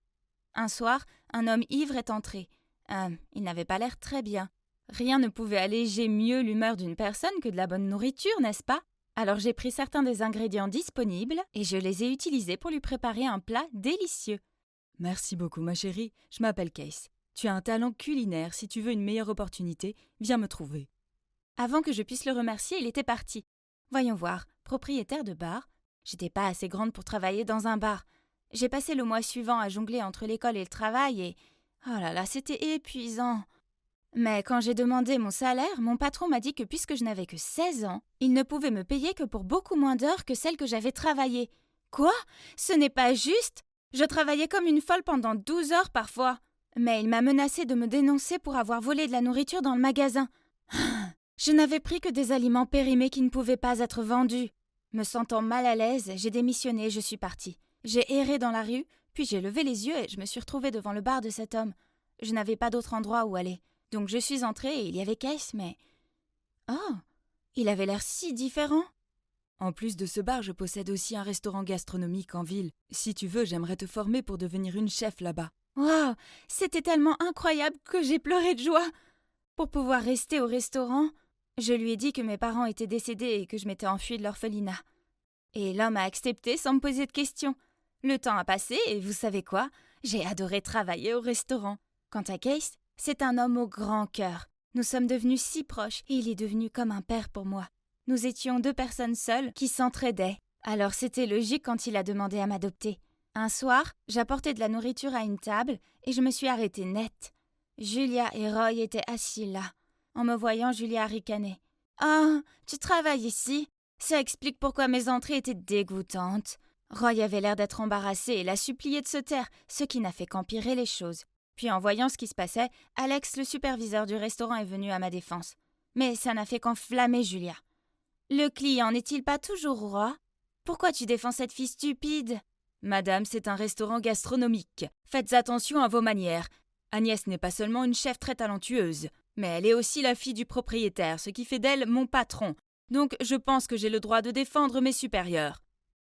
Un soir, un homme ivre est entré. Il n'avait pas l'air très bien. Rien ne pouvait alléger mieux l'humeur d'une personne que de la bonne nourriture, n'est-ce pas ? Alors j'ai pris certains des ingrédients disponibles et je les ai utilisés pour lui préparer un plat délicieux. Merci beaucoup, ma chérie. Je m'appelle Case. Tu as un talent culinaire. Si tu veux une meilleure opportunité, viens me trouver. Avant que je puisse le remercier, il était parti. Voyons voir, propriétaire de bar. J'étais pas assez grande pour travailler dans un bar. J'ai passé le mois suivant à jongler entre l'école et le travail et... Oh là là, c'était épuisant. Mais quand j'ai demandé mon salaire, mon patron m'a dit que puisque je n'avais que 16 ans, il ne pouvait me payer que pour beaucoup moins d'heures que celles que j'avais travaillées. Quoi ? Ce n'est pas juste ? Je travaillais comme une folle pendant 12 heures parfois. Mais il m'a menacé de me dénoncer pour avoir volé de la nourriture dans le magasin. Je n'avais pris que des aliments périmés qui ne pouvaient pas être vendus. Me sentant mal à l'aise, j'ai démissionné et je suis partie. J'ai erré dans la rue, puis j'ai levé les yeux et je me suis retrouvée devant le bar de cet homme. Je n'avais pas d'autre endroit où aller. Donc je suis entrée et il y avait Case, mais... Oh, il avait l'air si différent. En plus de ce bar, je possède aussi un restaurant gastronomique en ville. Si tu veux, j'aimerais te former pour devenir une chef là-bas. Waouh, c'était tellement incroyable que j'ai pleuré de joie. Pour pouvoir rester au restaurant, je lui ai dit que mes parents étaient décédés et que je m'étais enfuie de l'orphelinat. Et l'homme a accepté sans me poser de questions. Le temps a passé et vous savez quoi ? J'ai adoré travailler au restaurant. Quant à Case, c'est un homme au grand cœur. Nous sommes devenus si proches et il est devenu comme un père pour moi. Nous étions 2 personnes seules qui s'entraidaient. Alors c'était logique quand il a demandé à m'adopter. Un soir, j'apportais de la nourriture à une table et je me suis arrêtée net. Julia et Roy étaient assis là. En me voyant, Julia ricanait. « Ah, tu travailles ici ? Ça explique pourquoi mes entrées étaient dégoûtantes. » Roy avait l'air d'être embarrassé et l'a supplié de se taire, ce qui n'a fait qu'empirer les choses. Puis en voyant ce qui se passait, Alex, le superviseur du restaurant, est venu à ma défense. Mais ça n'a fait qu'enflammer Julia. « Le client n'est-il pas toujours roi ? Pourquoi tu défends cette fille stupide ? » « Madame, c'est un restaurant gastronomique. Faites attention à vos manières. Agnès n'est pas seulement une chef très talentueuse, mais elle est aussi la fille du propriétaire, ce qui fait d'elle mon patron. Donc je pense que j'ai le droit de défendre mes supérieurs. »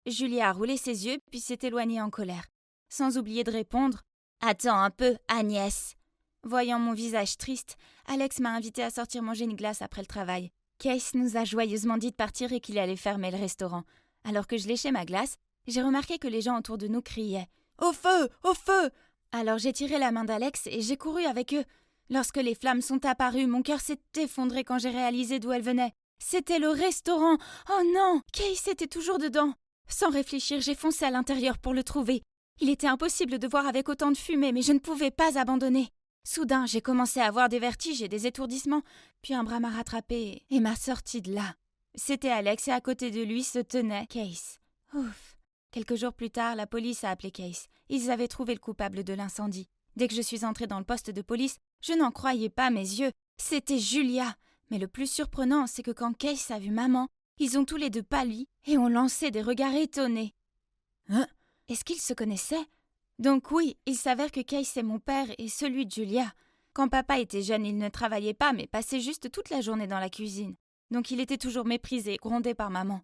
Julia a roulé ses yeux puis s'est éloignée en colère, sans oublier de répondre « Attends un peu, Agnès !» Voyant mon visage triste, Alex m'a invité à sortir manger une glace après le travail. Case nous a joyeusement dit de partir et qu'il allait fermer le restaurant. Alors que je léchais ma glace, j'ai remarqué que les gens autour de nous criaient « Au feu! Au feu !» Alors j'ai tiré la main d'Alex et j'ai couru avec eux. Lorsque les flammes sont apparues, mon cœur s'est effondré quand j'ai réalisé d'où elles venaient. C'était le restaurant. Oh non, Case était toujours dedans. Sans réfléchir, j'ai foncé à l'intérieur pour le trouver. Il était impossible de voir avec autant de fumée, mais je ne pouvais pas abandonner. Soudain, j'ai commencé à avoir des vertiges et des étourdissements, puis un bras m'a rattrapé et m'a sorti de là. C'était Alex et à côté de lui se tenait Case. Ouf. Quelques jours plus tard, la police a appelé Case. Ils avaient trouvé le coupable de l'incendie. Dès que je suis entrée dans le poste de police, je n'en croyais pas mes yeux. C'était Julia. Mais le plus surprenant, c'est que quand Case a vu maman, ils ont tous les deux pâli et ont lancé des regards étonnés. Hein? Est-ce qu'ils se connaissaient? Donc oui, il s'avère que Case est mon père et celui de Julia. Quand papa était jeune, il ne travaillait pas, mais passait juste toute la journée dans la cuisine. Donc il était toujours méprisé et grondé par maman.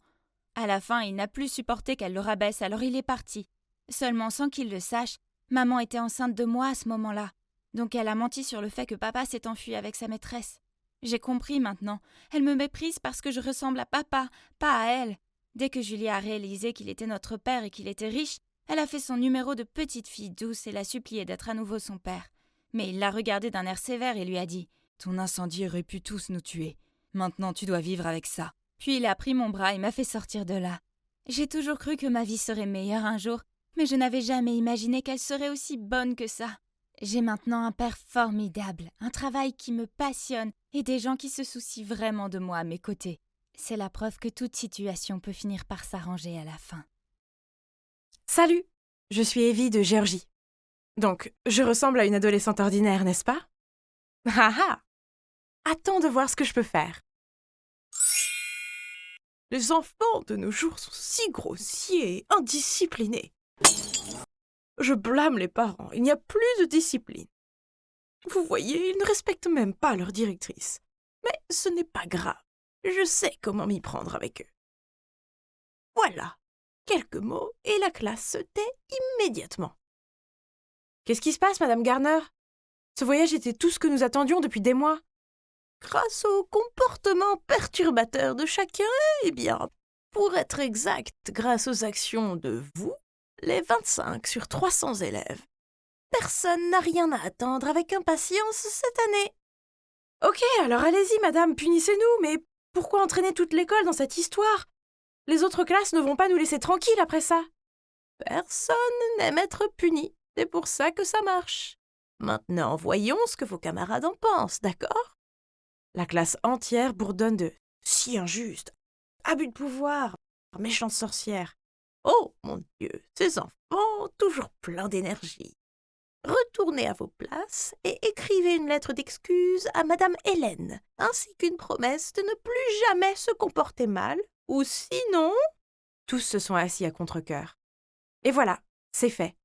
À la fin, il n'a plus supporté qu'elle le rabaisse, alors il est parti. Seulement sans qu'il le sache, maman était enceinte de moi à ce moment-là. Donc elle a menti sur le fait que papa s'est enfui avec sa maîtresse. J'ai compris maintenant. Elle me méprise parce que je ressemble à papa, pas à elle. Dès que Julia a réalisé qu'il était notre père et qu'il était riche, elle a fait son numéro de petite fille douce et l'a supplié d'être à nouveau son père. Mais il l'a regardé d'un air sévère et lui a dit « Ton incendie aurait pu tous nous tuer. Maintenant tu dois vivre avec ça. » Puis il a pris mon bras et m'a fait sortir de là. J'ai toujours cru que ma vie serait meilleure un jour, mais je n'avais jamais imaginé qu'elle serait aussi bonne que ça. J'ai maintenant un père formidable, un travail qui me passionne et des gens qui se soucient vraiment de moi à mes côtés. C'est la preuve que toute situation peut finir par s'arranger à la fin. Salut, je suis Evie de Géorgie. Donc, je ressemble à une adolescente ordinaire, n'est-ce pas? Ah ah! Attends de voir ce que je peux faire. Les enfants de nos jours sont si grossiers et indisciplinés. Je blâme les parents, il n'y a plus de discipline. Vous voyez, ils ne respectent même pas leur directrice. Mais ce n'est pas grave, je sais comment m'y prendre avec eux. Voilà, quelques mots et la classe se tait immédiatement. Qu'est-ce qui se passe, Madame Garner? Ce voyage était tout ce que nous attendions depuis des mois. Grâce au comportement perturbateur de chacun, eh bien, pour être exact, grâce aux actions de vous, les 25 sur 300 élèves. Personne n'a rien à attendre avec impatience cette année. Ok, alors allez-y, madame, punissez-nous, mais pourquoi entraîner toute l'école dans cette histoire? Les autres classes ne vont pas nous laisser tranquilles après ça. Personne n'aime être puni, c'est pour ça que ça marche. Maintenant, voyons ce que vos camarades en pensent, d'accord? La classe entière bourdonne de « si injuste, abus de pouvoir, méchante sorcière ». Oh, mon Dieu, ces enfants, toujours pleins d'énergie. Retournez à vos places et écrivez une lettre d'excuse à Madame Hélène, ainsi qu'une promesse de ne plus jamais se comporter mal, ou sinon... Tous se sont assis à contre-cœur. Et voilà, c'est fait.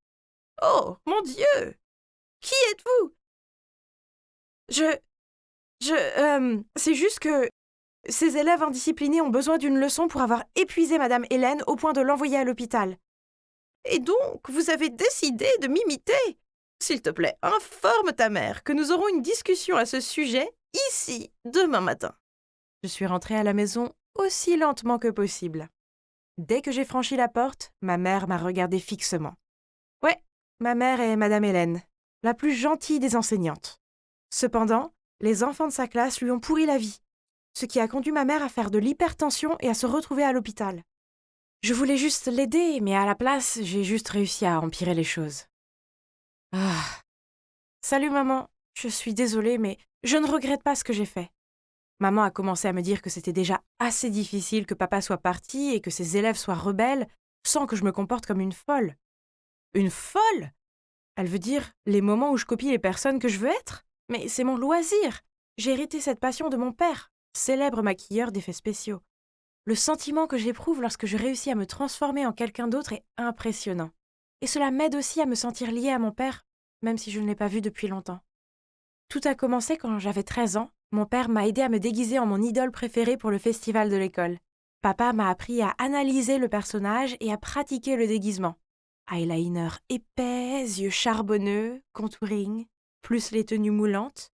Oh, mon Dieu! Qui êtes-vous? C'est juste que ces élèves indisciplinés ont besoin d'une leçon pour avoir épuisé Madame Hélène au point de l'envoyer à l'hôpital. Et donc, vous avez décidé de m'imiter? S'il te plaît, informe ta mère que nous aurons une discussion à ce sujet ici, demain matin. Je suis rentrée à la maison aussi lentement que possible. Dès que j'ai franchi la porte, ma mère m'a regardée fixement. Ouais, ma mère est Madame Hélène, la plus gentille des enseignantes. Cependant, les enfants de sa classe lui ont pourri la vie, ce qui a conduit ma mère à faire de l'hypertension et à se retrouver à l'hôpital. Je voulais juste l'aider, mais à la place, j'ai juste réussi à empirer les choses. Ah. Salut maman, je suis désolée, mais je ne regrette pas ce que j'ai fait. Maman a commencé à me dire que c'était déjà assez difficile que papa soit parti et que ses élèves soient rebelles sans que je me comporte comme une folle. Une folle? Elle veut dire les moments où je copie les personnes que je veux être? Mais c'est mon loisir. J'ai hérité cette passion de mon père, célèbre maquilleur d'effets spéciaux. Le sentiment que j'éprouve lorsque je réussis à me transformer en quelqu'un d'autre est impressionnant. Et cela m'aide aussi à me sentir liée à mon père, même si je ne l'ai pas vu depuis longtemps. Tout a commencé quand j'avais 13 ans. Mon père m'a aidé à me déguiser en mon idole préférée pour le festival de l'école. Papa m'a appris à analyser le personnage et à pratiquer le déguisement. Eyeliner épais, yeux charbonneux, contouring, plus les tenues moulantes.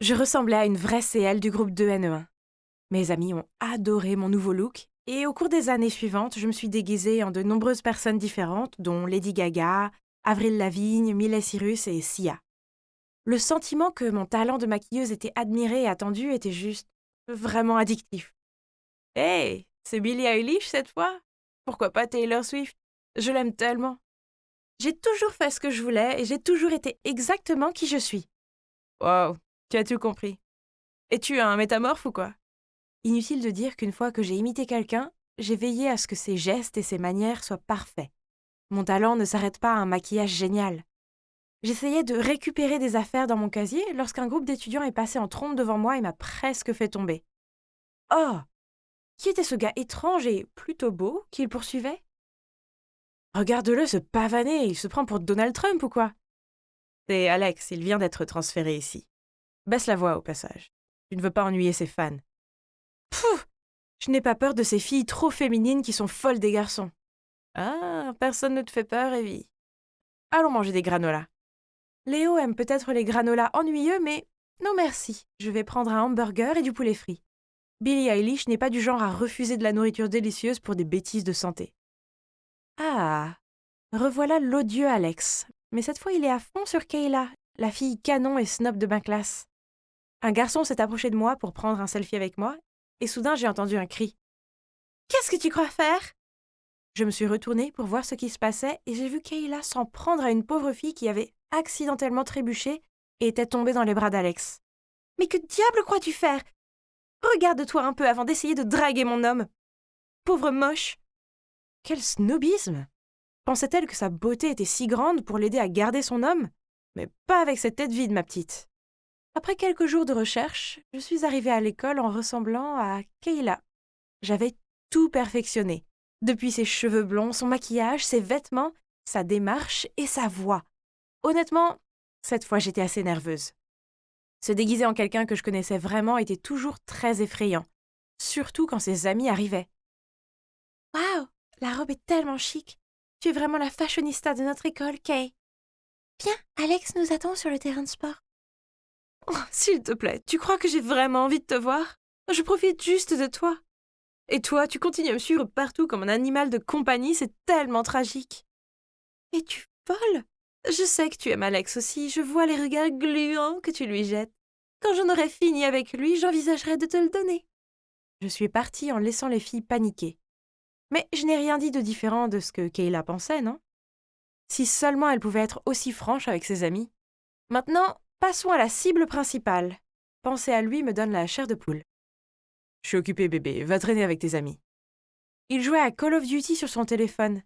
Je ressemblais à une vraie CL du groupe 2NE1. Mes amis ont adoré mon nouveau look et au cours des années suivantes, je me suis déguisée en de nombreuses personnes différentes, dont Lady Gaga, Avril Lavigne, Miley Cyrus et Sia. Le sentiment que mon talent de maquilleuse était admiré et attendu était juste vraiment addictif. Hey, c'est Billie Eilish cette fois? Pourquoi pas Taylor Swift? Je l'aime tellement. J'ai toujours fait ce que je voulais et j'ai toujours été exactement qui je suis. Wow, tu as tout compris. Es-tu un métamorphe ou quoi? Inutile de dire qu'une fois que j'ai imité quelqu'un, j'ai veillé à ce que ses gestes et ses manières soient parfaits. Mon talent ne s'arrête pas à un maquillage génial. J'essayais de récupérer des affaires dans mon casier lorsqu'un groupe d'étudiants est passé en trombe devant moi et m'a presque fait tomber. Oh! Qui était ce gars étrange et plutôt beau qu'il poursuivait? Regarde-le se pavaner, il se prend pour Donald Trump ou quoi? C'est Alex, il vient d'être transféré ici. Baisse la voix au passage. Tu ne veux pas ennuyer ses fans. Pouf! Je n'ai pas peur de ces filles trop féminines qui sont folles des garçons. Ah, personne ne te fait peur, Evie. Allons manger des granolas. Léo aime peut-être les granolas ennuyeux, mais non merci. Je vais prendre un hamburger et du poulet frit. Billie Eilish n'est pas du genre à refuser de la nourriture délicieuse pour des bêtises de santé. Ah, revoilà l'odieux Alex. Mais cette fois, il est à fond sur Kayla, la fille canon et snob de ma classe. Un garçon s'est approché de moi pour prendre un selfie avec moi, et soudain j'ai entendu un cri. « Qu'est-ce que tu crois faire ?» Je me suis retournée pour voir ce qui se passait et j'ai vu Kayla s'en prendre à une pauvre fille qui avait accidentellement trébuché et était tombée dans les bras d'Alex. « Mais que diable crois-tu faire? Regarde-toi un peu avant d'essayer de draguer mon homme. Pauvre moche. » Quel snobisme! Pensait-elle que sa beauté était si grande pour l'aider à garder son homme? Mais pas avec cette tête vide, ma petite. Après quelques jours de recherche, je suis arrivée à l'école en ressemblant à Kayla. J'avais tout perfectionné, depuis ses cheveux blonds, son maquillage, ses vêtements, sa démarche et sa voix. Honnêtement, cette fois j'étais assez nerveuse. Se déguiser en quelqu'un que je connaissais vraiment était toujours très effrayant, surtout quand ses amis arrivaient. « Waouh, la robe est tellement chic. Tu es vraiment la fashionista de notre école, Kay. Viens, Alex nous attend sur le terrain de sport. » Oh, s'il te plaît, tu crois que j'ai vraiment envie de te voir? Je profite juste de toi. Et toi, tu continues à me suivre partout comme un animal de compagnie, c'est tellement tragique. Es-tu folle? Je sais que tu aimes Alex aussi, je vois les regards gluants que tu lui jettes. Quand j'en aurai fini avec lui, j'envisagerai de te le donner. Je suis partie en laissant les filles paniquer. Mais je n'ai rien dit de différent de ce que Kayla pensait, non? Si seulement elle pouvait être aussi franche avec ses amis. Maintenant, passons à la cible principale. Penser à lui me donne la chair de poule. Je suis occupée, bébé. Va traîner avec tes amis. Il jouait à Call of Duty sur son téléphone.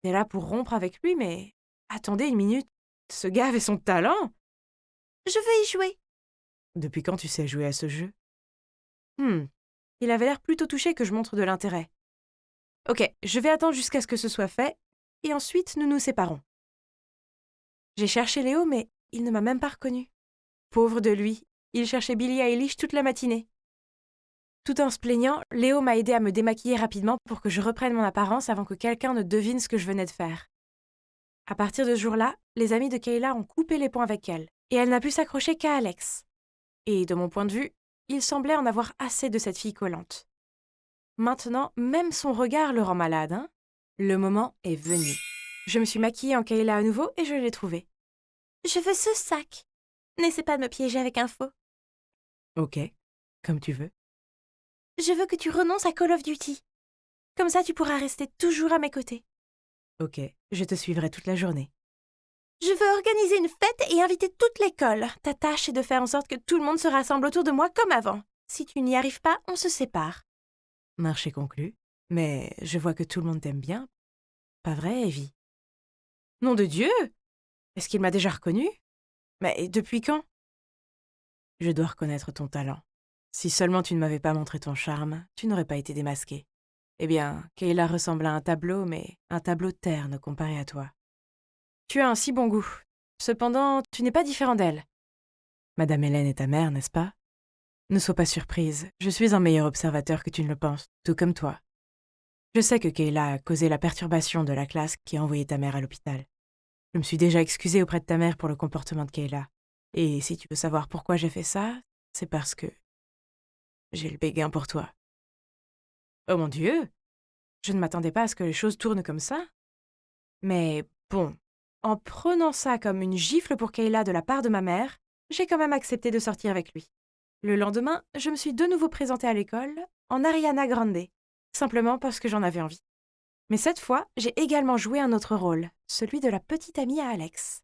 J'étais là pour rompre avec lui, mais... Attendez une minute. Ce gars avait son talent. Je veux y jouer. Depuis quand tu sais jouer à ce jeu? Il avait l'air plutôt touché que je montre de l'intérêt. Ok, je vais attendre jusqu'à ce que ce soit fait, et ensuite nous nous séparons. J'ai cherché Léo, mais il ne m'a même pas reconnue. Pauvre de lui, il cherchait Billie Eilish toute la matinée. Tout en se plaignant, Léo m'a aidé à me démaquiller rapidement pour que je reprenne mon apparence avant que quelqu'un ne devine ce que je venais de faire. À partir de ce jour-là, les amis de Kayla ont coupé les ponts avec elle, et elle n'a pu s'accrocher qu'à Alex. Et de mon point de vue, il semblait en avoir assez de cette fille collante. Maintenant, même son regard le rend malade, hein? Le moment est venu. Je me suis maquillée en Kayla à nouveau et je l'ai trouvé. Je veux ce sac. N'essaie pas de me piéger avec un faux. Ok, comme tu veux. Je veux que tu renonces à Call of Duty. Comme ça, tu pourras rester toujours à mes côtés. Ok, je te suivrai toute la journée. Je veux organiser une fête et inviter toute l'école. Ta tâche est de faire en sorte que tout le monde se rassemble autour de moi comme avant. Si tu n'y arrives pas, on se sépare. Marché conclu. Mais je vois que tout le monde t'aime bien. Pas vrai, Evie? Nom de Dieu! Est-ce qu'il m'a déjà reconnu? Mais depuis quand? Je dois reconnaître ton talent. Si seulement tu ne m'avais pas montré ton charme, tu n'aurais pas été démasqué. Eh bien, Kayla ressemble à un tableau, mais un tableau terne comparé à toi. Tu as un si bon goût. Cependant, tu n'es pas différent d'elle. Madame Hélène est ta mère, n'est-ce pas? Ne sois pas surprise, je suis un meilleur observateur que tu ne le penses, tout comme toi. Je sais que Kayla a causé la perturbation de la classe qui a envoyé ta mère à l'hôpital. Je me suis déjà excusée auprès de ta mère pour le comportement de Kayla. Et si tu veux savoir pourquoi j'ai fait ça, c'est parce que j'ai le béguin pour toi. Oh mon Dieu! Je ne m'attendais pas à ce que les choses tournent comme ça. Mais bon, en prenant ça comme une gifle pour Kayla de la part de ma mère, j'ai quand même accepté de sortir avec lui. Le lendemain, je me suis de nouveau présentée à l'école en Ariana Grande, simplement parce que j'en avais envie. Mais cette fois, j'ai également joué un autre rôle, celui de la petite amie à Alex.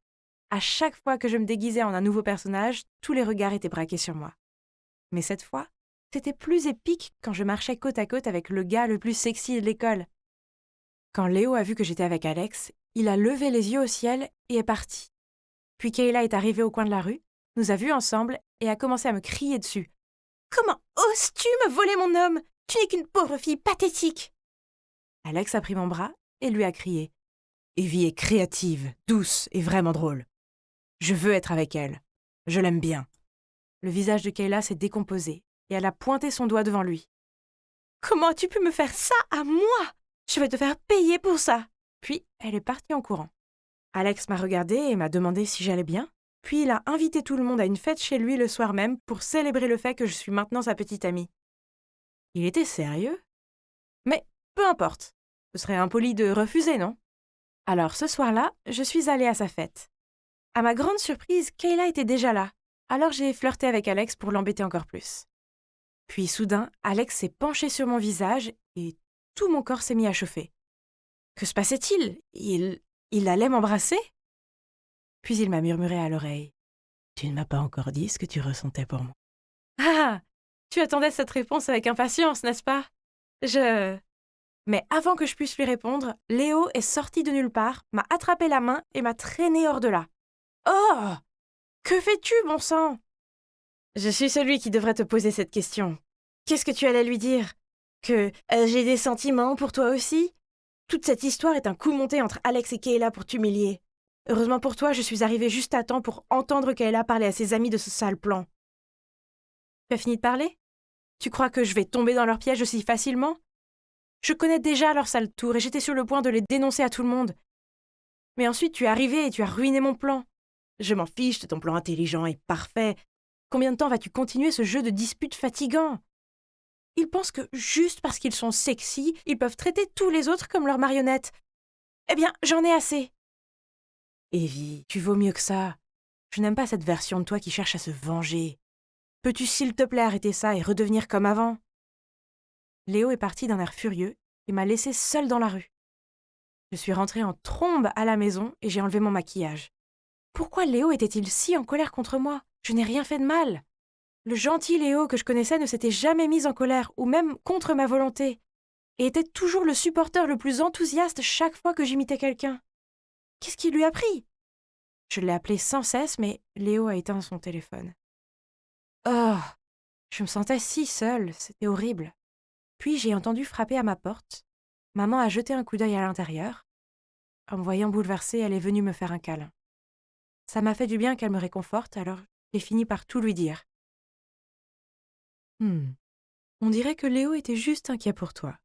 À chaque fois que je me déguisais en un nouveau personnage, tous les regards étaient braqués sur moi. Mais cette fois, c'était plus épique quand je marchais côte à côte avec le gars le plus sexy de l'école. Quand Léo a vu que j'étais avec Alex, il a levé les yeux au ciel et est parti. Puis Kayla est arrivée au coin de la rue, nous a vus ensemble et a commencé à me crier dessus. « Comment oses-tu me voler mon homme? Tu n'es qu'une pauvre fille pathétique !» Alex a pris mon bras et lui a crié. « Evie est créative, douce et vraiment drôle. Je veux être avec elle. Je l'aime bien. » Le visage de Kayla s'est décomposé et elle a pointé son doigt devant lui. « Comment as-tu pu me faire ça à moi? Je vais te faire payer pour ça !» Puis elle est partie en courant. Alex m'a regardée et m'a demandé si j'allais bien. Puis il a invité tout le monde à une fête chez lui le soir même pour célébrer le fait que je suis maintenant sa petite amie. Il était sérieux? Mais peu importe. Ce serait impoli de refuser, non? Alors ce soir-là, je suis allée à sa fête. À ma grande surprise, Kayla était déjà là. Alors j'ai flirté avec Alex pour l'embêter encore plus. Puis soudain, Alex s'est penché sur mon visage et tout mon corps s'est mis à chauffer. Que se passait-il? Il allait m'embrasser? Puis il m'a murmuré à l'oreille. « Tu ne m'as pas encore dit ce que tu ressentais pour moi. »« Ah! Tu attendais cette réponse avec impatience, n'est-ce pas? Mais avant que je puisse lui répondre, Léo est sorti de nulle part, m'a attrapé la main et m'a traîné hors de là. « Oh! Que fais-tu, bon sang? » Je suis celui qui devrait te poser cette question. Qu'est-ce que tu allais lui dire? Que j'ai des sentiments pour toi aussi? Toute cette histoire est un coup monté entre Alex et Kayla pour t'humilier. Heureusement pour toi, je suis arrivée juste à temps pour entendre Kayla parler à ses amis de ce sale plan. Tu as fini de parler? Tu crois que je vais tomber dans leur piège aussi facilement? Je connais déjà leur sale tour et j'étais sur le point de les dénoncer à tout le monde. Mais ensuite, tu es arrivé et tu as ruiné mon plan. Je m'en fiche de ton plan intelligent et parfait. Combien de temps vas-tu continuer ce jeu de disputes fatigant? Ils pensent que juste parce qu'ils sont sexy, ils peuvent traiter tous les autres comme leurs marionnettes. Eh bien, j'en ai assez. Evie, tu vaux mieux que ça. Je n'aime pas cette version de toi qui cherche à se venger. Peux-tu s'il te plaît arrêter ça et redevenir comme avant? Léo est parti d'un air furieux et m'a laissée seule dans la rue. Je suis rentrée en trombe à la maison et j'ai enlevé mon maquillage. Pourquoi Léo était-il si en colère contre moi? Je n'ai rien fait de mal. Le gentil Léo que je connaissais ne s'était jamais mis en colère ou même contre ma volonté et était toujours le supporter le plus enthousiaste chaque fois que j'imitais quelqu'un. Qu'est-ce qui lui a pris? Je l'ai appelé sans cesse, mais Léo a éteint son téléphone. Oh, je me sentais si seule, c'était horrible. Puis j'ai entendu frapper à ma porte. Maman a jeté un coup d'œil à l'intérieur. En me voyant bouleversée, elle est venue me faire un câlin. Ça m'a fait du bien qu'elle me réconforte, alors j'ai fini par tout lui dire. On dirait que Léo était juste inquiet pour toi.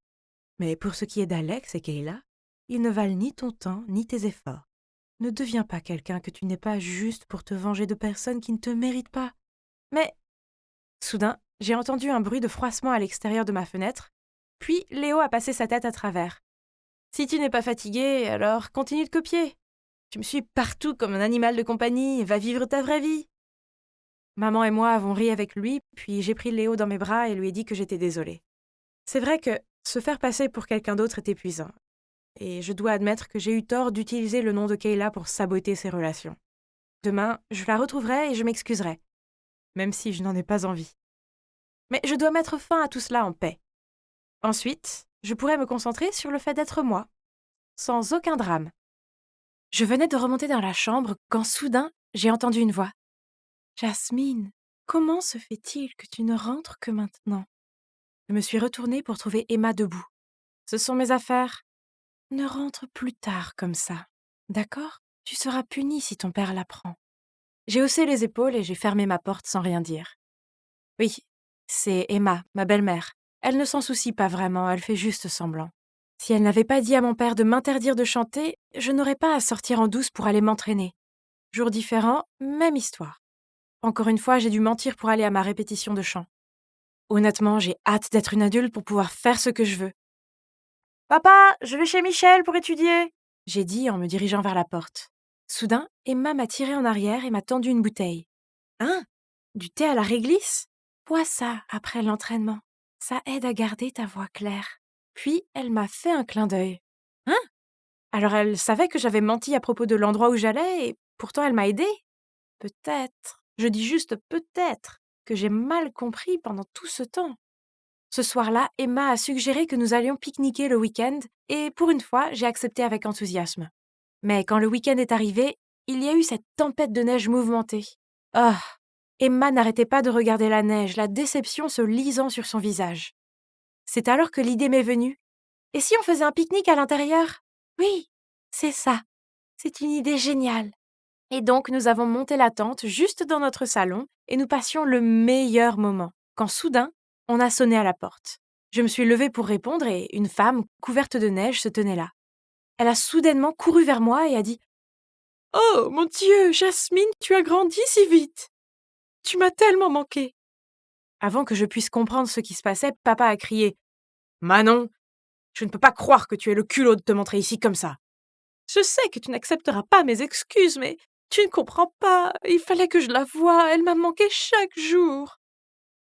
Mais pour ce qui est d'Alex et Kayla, ils ne valent ni ton temps ni tes efforts. Ne deviens pas quelqu'un que tu n'es pas juste pour te venger de personnes qui ne te méritent pas. Mais soudain, j'ai entendu un bruit de froissement à l'extérieur de ma fenêtre, puis Léo a passé sa tête à travers. Si tu n'es pas fatigué, alors continue de copier. Tu me suis partout comme un animal de compagnie, va vivre ta vraie vie. Maman et moi avons ri avec lui, puis j'ai pris Léo dans mes bras et lui ai dit que j'étais désolée. C'est vrai que se faire passer pour quelqu'un d'autre est épuisant. Et je dois admettre que j'ai eu tort d'utiliser le nom de Kayla pour saboter ses relations. Demain, je la retrouverai et je m'excuserai, même si je n'en ai pas envie. Mais je dois mettre fin à tout cela en paix. Ensuite, je pourrais me concentrer sur le fait d'être moi, sans aucun drame. Je venais de remonter dans la chambre quand soudain, j'ai entendu une voix. « Jasmine, comment se fait-il que tu ne rentres que maintenant ?» Je me suis retournée pour trouver Emma debout. « Ce sont mes affaires. » « Ne rentre plus tard comme ça, d'accord? Tu seras punie si ton père l'apprend. » J'ai haussé les épaules et j'ai fermé ma porte sans rien dire. Oui, c'est Emma, ma belle-mère. Elle ne s'en soucie pas vraiment, elle fait juste semblant. Si elle n'avait pas dit à mon père de m'interdire de chanter, je n'aurais pas à sortir en douce pour aller m'entraîner. Jour différent, même histoire. Encore une fois, j'ai dû mentir pour aller à ma répétition de chant. Honnêtement, j'ai hâte d'être une adulte pour pouvoir faire ce que je veux. « Papa, je vais chez Michel pour étudier !» j'ai dit en me dirigeant vers la porte. Soudain, Emma m'a tiré en arrière et m'a tendu une bouteille. « Hein? Du thé à la réglisse? Bois ça après l'entraînement. Ça aide à garder ta voix claire. Puis elle m'a fait un clin d'œil. Hein? Alors elle savait que j'avais menti à propos de l'endroit où j'allais et pourtant elle m'a aidée. Peut-être, je dis juste peut-être, que j'ai mal compris pendant tout ce temps. Ce soir-là, Emma a suggéré que nous allions pique-niquer le week-end et pour une fois, j'ai accepté avec enthousiasme. Mais quand le week-end est arrivé, il y a eu cette tempête de neige mouvementée. Ah! Emma n'arrêtait pas de regarder la neige, la déception se lisant sur son visage. C'est alors que l'idée m'est venue. Et si on faisait un pique-nique à l'intérieur? Oui, c'est ça. C'est une idée géniale. Et donc nous avons monté la tente juste dans notre salon et nous passions le meilleur moment, quand soudain, on a sonné à la porte. Je me suis levée pour répondre et une femme, couverte de neige, se tenait là. Elle a soudainement couru vers moi et a dit « Oh, mon Dieu, Jasmine, tu as grandi si vite! Tu m'as tellement manqué !» Avant que je puisse comprendre ce qui se passait, papa a crié « Manon, je ne peux pas croire que tu aies le culot de te montrer ici comme ça. Je sais que tu n'accepteras pas mes excuses, mais tu ne comprends pas. Il fallait que je la voie. Elle m'a manqué chaque jour. »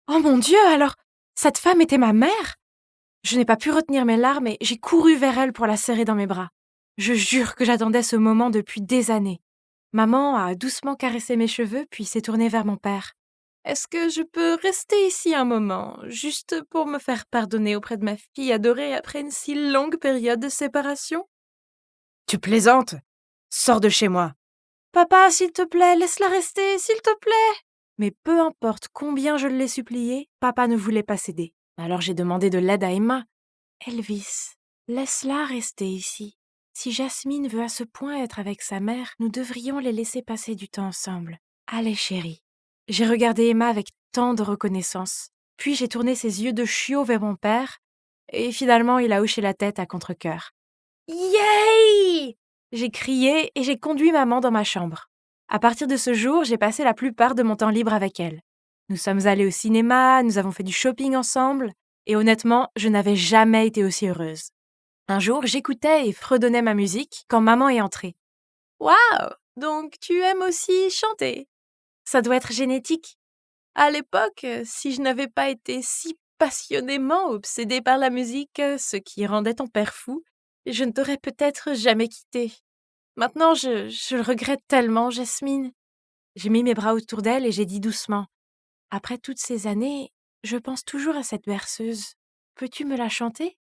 Oh mon Dieu, alors, cette femme était ma mère? Je n'ai pas pu retenir mes larmes et j'ai couru vers elle pour la serrer dans mes bras. Je jure que j'attendais ce moment depuis des années. Maman a doucement caressé mes cheveux puis s'est tournée vers mon père. « Est-ce que je peux rester ici un moment, juste pour me faire pardonner auprès de ma fille adorée après une si longue période de séparation? » « Tu plaisantes? Sors de chez moi. »« Papa, s'il te plaît, laisse-la rester, s'il te plaît. » Mais peu importe combien je l'ai supplié, papa ne voulait pas céder. Alors j'ai demandé de l'aide à Emma. « Elvis, laisse-la rester ici. Si Jasmine veut à ce point être avec sa mère, nous devrions les laisser passer du temps ensemble. Allez, chérie. » J'ai regardé Emma avec tant de reconnaissance. Puis j'ai tourné ses yeux de chiot vers mon père, et finalement il a hoché la tête à contre-cœur. Yay! J'ai crié et j'ai conduit maman dans ma chambre. À partir de ce jour, j'ai passé la plupart de mon temps libre avec elle. Nous sommes allés au cinéma, nous avons fait du shopping ensemble, et honnêtement, je n'avais jamais été aussi heureuse. Un jour, j'écoutais et fredonnais ma musique quand maman est entrée. « Waouh! Donc tu aimes aussi chanter? Ça doit être génétique. À l'époque, si je n'avais pas été si passionnément obsédée par la musique, ce qui rendait ton père fou, je ne t'aurais peut-être jamais quitté. Maintenant, je le regrette tellement, Jasmine. » J'ai mis mes bras autour d'elle et j'ai dit doucement. « Après toutes ces années, je pense toujours à cette berceuse. Peux-tu me la chanter? »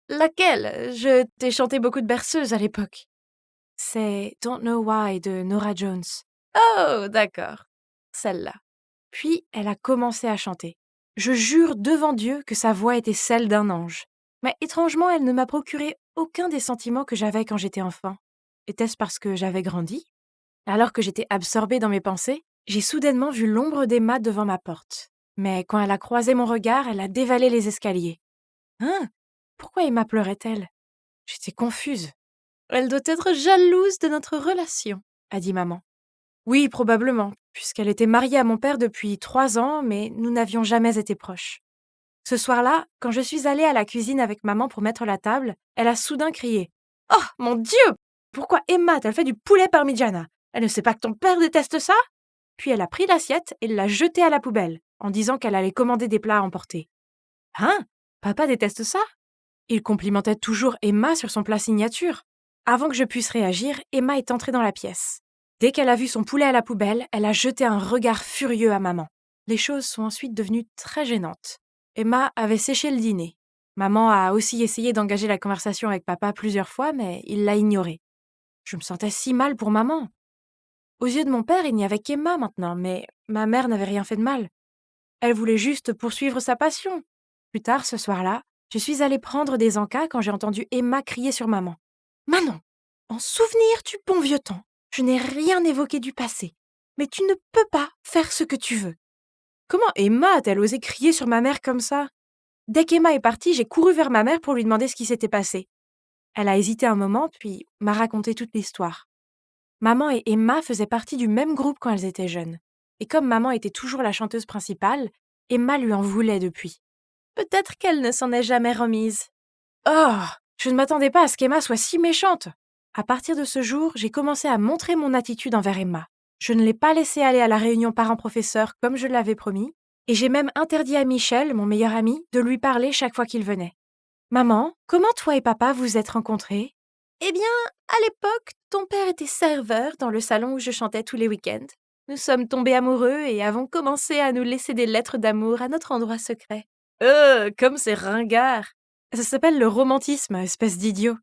« Laquelle? Je t'ai chanté beaucoup de berceuses à l'époque. » « C'est Don't Know Why de Norah Jones. »« Oh, d'accord. Celle-là. » Puis elle a commencé à chanter. Je jure devant Dieu que sa voix était celle d'un ange. Mais étrangement, elle ne m'a procuré aucun des sentiments que j'avais quand j'étais enfant. Était-ce parce que j'avais grandi? Alors que j'étais absorbée dans mes pensées, j'ai soudainement vu l'ombre d'Emma devant ma porte. Mais quand elle a croisé mon regard, elle a dévalé les escaliers. Hein? Pourquoi Emma pleurait-elle? J'étais confuse. « Elle doit être jalouse de notre relation, » a dit maman. Oui, probablement, puisqu'elle était mariée à mon père depuis 3 ans, mais nous n'avions jamais été proches. Ce soir-là, quand je suis allée à la cuisine avec maman pour mettre la table, elle a soudain crié « Oh, mon Dieu! Pourquoi Emma a-t-elle fait du poulet parmigiana? Elle ne sait pas que ton père déteste ça? » Puis elle a pris l'assiette et l'a jetée à la poubelle, en disant qu'elle allait commander des plats à emporter. « Hein? Papa déteste ça? » Il complimentait toujours Emma sur son plat signature. Avant que je puisse réagir, Emma est entrée dans la pièce. Dès qu'elle a vu son poulet à la poubelle, elle a jeté un regard furieux à maman. Les choses sont ensuite devenues très gênantes. Emma avait séché le dîner. Maman a aussi essayé d'engager la conversation avec papa plusieurs fois, mais il l'a ignorée. Je me sentais si mal pour maman. Aux yeux de mon père, il n'y avait qu'Emma maintenant, mais ma mère n'avait rien fait de mal. Elle voulait juste poursuivre sa passion. Plus tard, ce soir-là, je suis allée prendre des encas quand j'ai entendu Emma crier sur maman. « Manon, en souvenir du bon vieux temps, je n'ai rien évoqué du passé, mais tu ne peux pas faire ce que tu veux. » Comment Emma a-t-elle osé crier sur ma mère comme ça? Dès qu'Emma est partie, j'ai couru vers ma mère pour lui demander ce qui s'était passé. Elle a hésité un moment, puis m'a raconté toute l'histoire. Maman et Emma faisaient partie du même groupe quand elles étaient jeunes. Et comme maman était toujours la chanteuse principale, Emma lui en voulait depuis. Peut-être qu'elle ne s'en est jamais remise. Oh! Je ne m'attendais pas à ce qu'Emma soit si méchante. À partir de ce jour, j'ai commencé à montrer mon attitude envers Emma. Je ne l'ai pas laissée aller à la réunion parents-professeurs comme je l'avais promis, Et j'ai même interdit à Michel, mon meilleur ami, de lui parler chaque fois qu'il venait. Maman, comment toi et papa vous êtes rencontrés? Eh bien, à l'époque, ton père était serveur dans le salon où je chantais tous les week-ends. Nous sommes tombés amoureux et avons commencé à nous laisser des lettres d'amour à notre endroit secret. Comme c'est ringard. Ça s'appelle le romantisme, espèce d'idiot.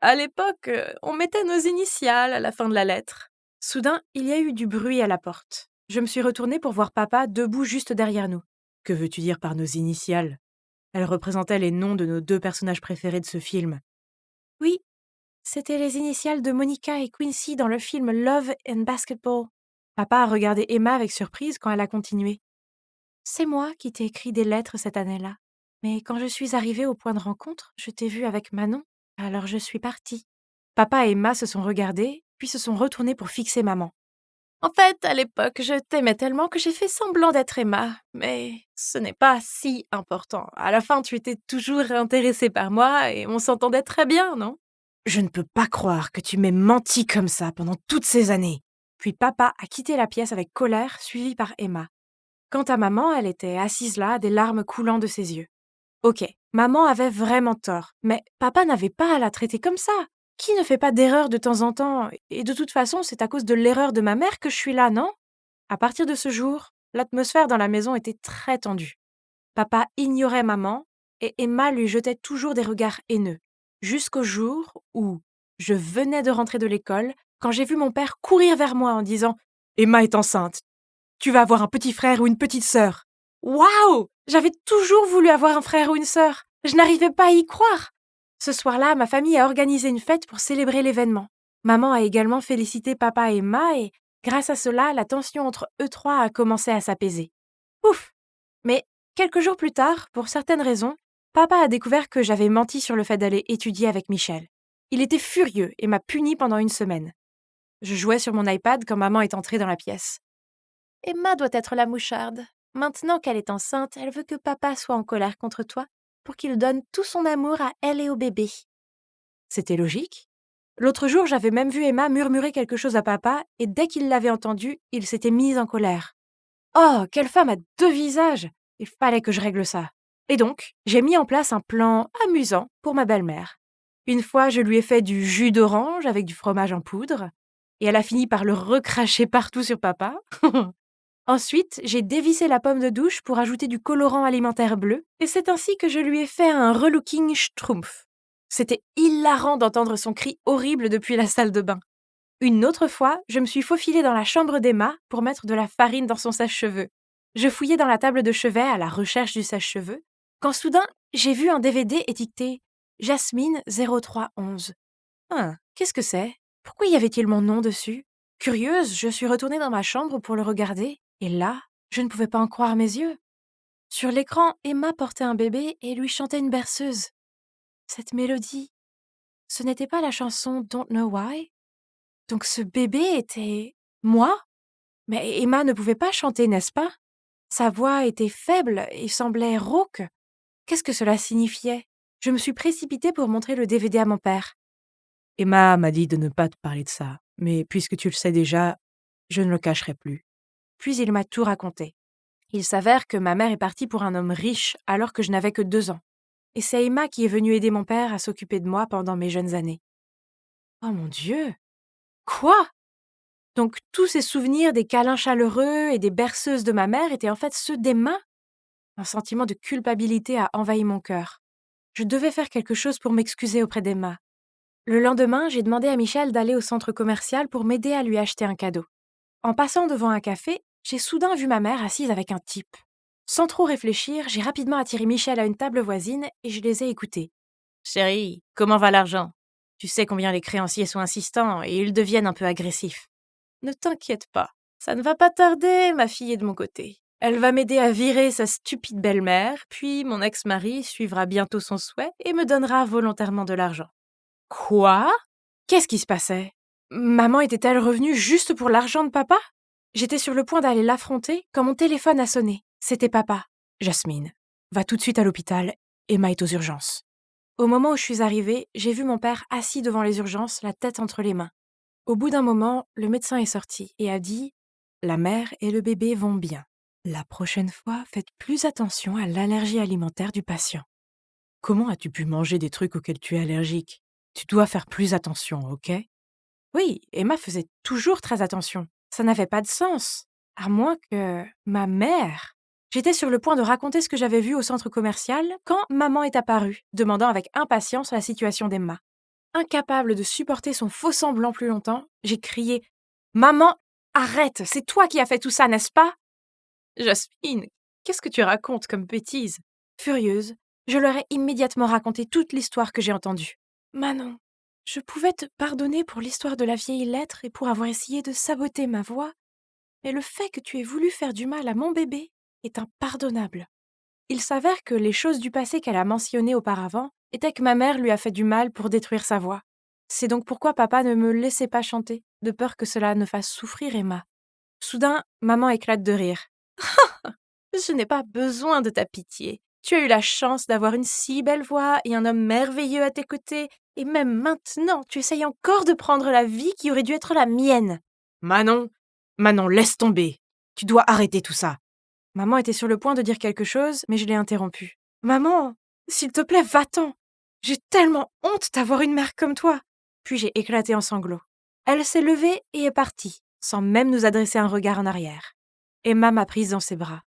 À l'époque, on mettait nos initiales à la fin de la lettre. Soudain, il y a eu du bruit à la porte. Je me suis retournée pour voir papa debout juste derrière nous. Que veux-tu dire par nos initiales? Elles représentaient les noms de nos 2 personnages préférés de ce film. Oui, c'était les initiales de Monica et Quincy dans le film Love and Basketball. Papa a regardé Emma avec surprise quand elle a continué. C'est moi qui t'ai écrit des lettres cette année-là. Mais quand je suis arrivée au point de rencontre, je t'ai vue avec Manon, alors je suis partie. Papa et Emma se sont regardés, puis se sont retournés pour fixer maman. En fait, à l'époque, je t'aimais tellement que j'ai fait semblant d'être Emma, mais ce n'est pas si important. À la fin, tu étais toujours intéressée par moi et on s'entendait très bien, non? Je ne peux pas croire que tu m'aies menti comme ça pendant toutes ces années. Puis papa a quitté la pièce avec colère, suivi par Emma. Quant à maman, elle était assise là, des larmes coulant de ses yeux. Ok, maman avait vraiment tort, mais papa n'avait pas à la traiter comme ça. Qui ne fait pas d'erreur de temps en temps? Et de toute façon, c'est à cause de l'erreur de ma mère que je suis là, non? À partir de ce jour, l'atmosphère dans la maison était très tendue. Papa ignorait maman et Emma lui jetait toujours des regards haineux. Jusqu'au jour où je venais de rentrer de l'école, quand j'ai vu mon père courir vers moi en disant « Emma est enceinte. Tu vas avoir un petit frère ou une petite sœur. » Waouh! J'avais toujours voulu avoir un frère ou une sœur. Je n'arrivais pas à y croire. Ce soir-là, ma famille a organisé une fête pour célébrer l'événement. Maman a également félicité papa et Emma et, grâce à cela, la tension entre eux trois a commencé à s'apaiser. Ouf! Mais quelques jours plus tard, pour certaines raisons, papa a découvert que j'avais menti sur le fait d'aller étudier avec Michel. Il était furieux et m'a puni pendant une semaine. Je jouais sur mon iPad quand maman est entrée dans la pièce. Emma doit être la moucharde. Maintenant qu'elle est enceinte, elle veut que papa soit en colère contre toi pour qu'il donne tout son amour à elle et au bébé. C'était logique. L'autre jour, j'avais même vu Emma murmurer quelque chose à papa et dès qu'il l'avait entendu, il s'était mis en colère. Oh, quelle femme a 2 visages! Il fallait que je règle ça. Et donc, j'ai mis en place un plan amusant pour ma belle-mère. Une fois, je lui ai fait du jus d'orange avec du fromage en poudre et elle a fini par le recracher partout sur papa. Ensuite, j'ai dévissé la pomme de douche pour ajouter du colorant alimentaire bleu, et c'est ainsi que je lui ai fait un relooking schtroumpf. C'était hilarant d'entendre son cri horrible depuis la salle de bain. Une autre fois, je me suis faufilée dans la chambre d'Emma pour mettre de la farine dans son sèche-cheveux. Je fouillais dans la table de chevet à la recherche du sèche-cheveux, quand soudain, j'ai vu un DVD étiqueté Jasmine 0311. Qu'est-ce que c'est? Pourquoi y avait-il mon nom dessus? Curieuse, je suis retournée dans ma chambre pour le regarder. Et là, je ne pouvais pas en croire mes yeux. Sur l'écran, Emma portait un bébé et lui chantait une berceuse. Cette mélodie, ce n'était pas la chanson Don't Know Why? Donc ce bébé était moi? Mais Emma ne pouvait pas chanter, n'est-ce pas? Sa voix était faible et semblait rauque. Qu'est-ce que cela signifiait? Je me suis précipitée pour montrer le DVD à mon père. Emma m'a dit de ne pas te parler de ça, mais puisque tu le sais déjà, je ne le cacherai plus. Puis il m'a tout raconté. Il s'avère que ma mère est partie pour un homme riche alors que je n'avais que 2 ans. Et c'est Emma qui est venue aider mon père à s'occuper de moi pendant mes jeunes années. Oh mon Dieu! Quoi? Donc tous ces souvenirs des câlins chaleureux et des berceuses de ma mère étaient en fait ceux d'Emma? Un sentiment de culpabilité a envahi mon cœur. Je devais faire quelque chose pour m'excuser auprès d'Emma. Le lendemain, j'ai demandé à Michel d'aller au centre commercial pour m'aider à lui acheter un cadeau. En passant devant un café, j'ai soudain vu ma mère assise avec un type. Sans trop réfléchir, j'ai rapidement attiré Michel à une table voisine et je les ai écoutés. « Chérie, comment va l'argent? Tu sais combien les créanciers sont insistants et ils deviennent un peu agressifs. »« Ne t'inquiète pas, ça ne va pas tarder, ma fille est de mon côté. Elle va m'aider à virer sa stupide belle-mère, puis mon ex-mari suivra bientôt son souhait et me donnera volontairement de l'argent. » Quoi? Qu'est-ce qui se passait? Maman était-elle revenue juste pour l'argent de papa? J'étais sur le point d'aller l'affronter quand mon téléphone a sonné. C'était papa. Jasmine, va tout de suite à l'hôpital. Emma est aux urgences. Au moment où je suis arrivée, j'ai vu mon père assis devant les urgences, la tête entre les mains. Au bout d'un moment, le médecin est sorti et a dit « La mère et le bébé vont bien. La prochaine fois, faites plus attention à l'allergie alimentaire du patient. Comment as-tu pu manger des trucs auxquels tu es allergique? Tu dois faire plus attention, ok? Oui, Emma faisait toujours très attention. Ça n'avait pas de sens. À moins que... Ma mère... J'étais sur le point de raconter ce que j'avais vu au centre commercial quand maman est apparue, demandant avec impatience la situation d'Emma. Incapable de supporter son faux semblant plus longtemps, j'ai crié « Maman, arrête, c'est toi qui as fait tout ça, n'est-ce pas ?» Jasmine, qu'est-ce que tu racontes comme bêtise? Furieuse, je leur ai immédiatement raconté toute l'histoire que j'ai entendue. Manon, je pouvais te pardonner pour l'histoire de la vieille lettre et pour avoir essayé de saboter ma voix, mais le fait que tu aies voulu faire du mal à mon bébé est impardonnable. Il s'avère que les choses du passé qu'elle a mentionnées auparavant étaient que ma mère lui a fait du mal pour détruire sa voix. C'est donc pourquoi papa ne me laissait pas chanter, de peur que cela ne fasse souffrir Emma. Soudain, maman éclate de rire. Je n'ai pas besoin de ta pitié. Tu as eu la chance d'avoir une si belle voix et un homme merveilleux à tes côtés, et même maintenant, tu essayes encore de prendre la vie qui aurait dû être la mienne. Manon, laisse tomber. Tu dois arrêter tout ça. Maman était sur le point de dire quelque chose, mais je l'ai interrompue. Maman, s'il te plaît, va-t'en. J'ai tellement honte d'avoir une mère comme toi. Puis j'ai éclaté en sanglots. Elle s'est levée et est partie, sans même nous adresser un regard en arrière. Emma m'a prise dans ses bras.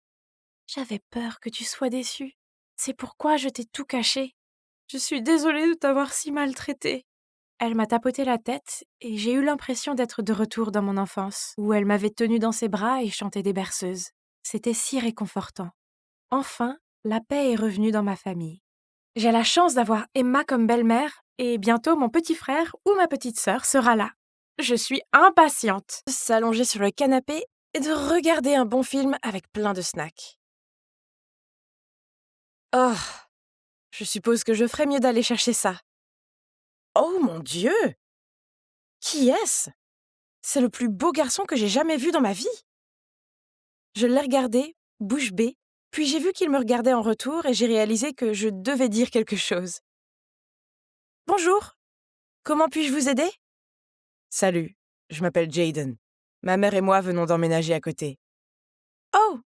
J'avais peur que tu sois déçue. C'est pourquoi je t'ai tout caché. Je suis désolée de t'avoir si maltraitée. Elle m'a tapoté la tête et j'ai eu l'impression d'être de retour dans mon enfance, où elle m'avait tenue dans ses bras et chanté des berceuses. C'était si réconfortant. Enfin, la paix est revenue dans ma famille. J'ai la chance d'avoir Emma comme belle-mère et bientôt mon petit frère ou ma petite sœur sera là. Je suis impatiente de s'allonger sur le canapé et de regarder un bon film avec plein de snacks. Oh, je suppose que je ferais mieux d'aller chercher ça. Oh mon Dieu! Qui est-ce? C'est le plus beau garçon que j'ai jamais vu dans ma vie. Je l'ai regardé, bouche bée, puis j'ai vu qu'il me regardait en retour et j'ai réalisé que je devais dire quelque chose. Bonjour, comment puis-je vous aider? Salut, je m'appelle Jaden. Ma mère et moi venons d'emménager à côté. Oh,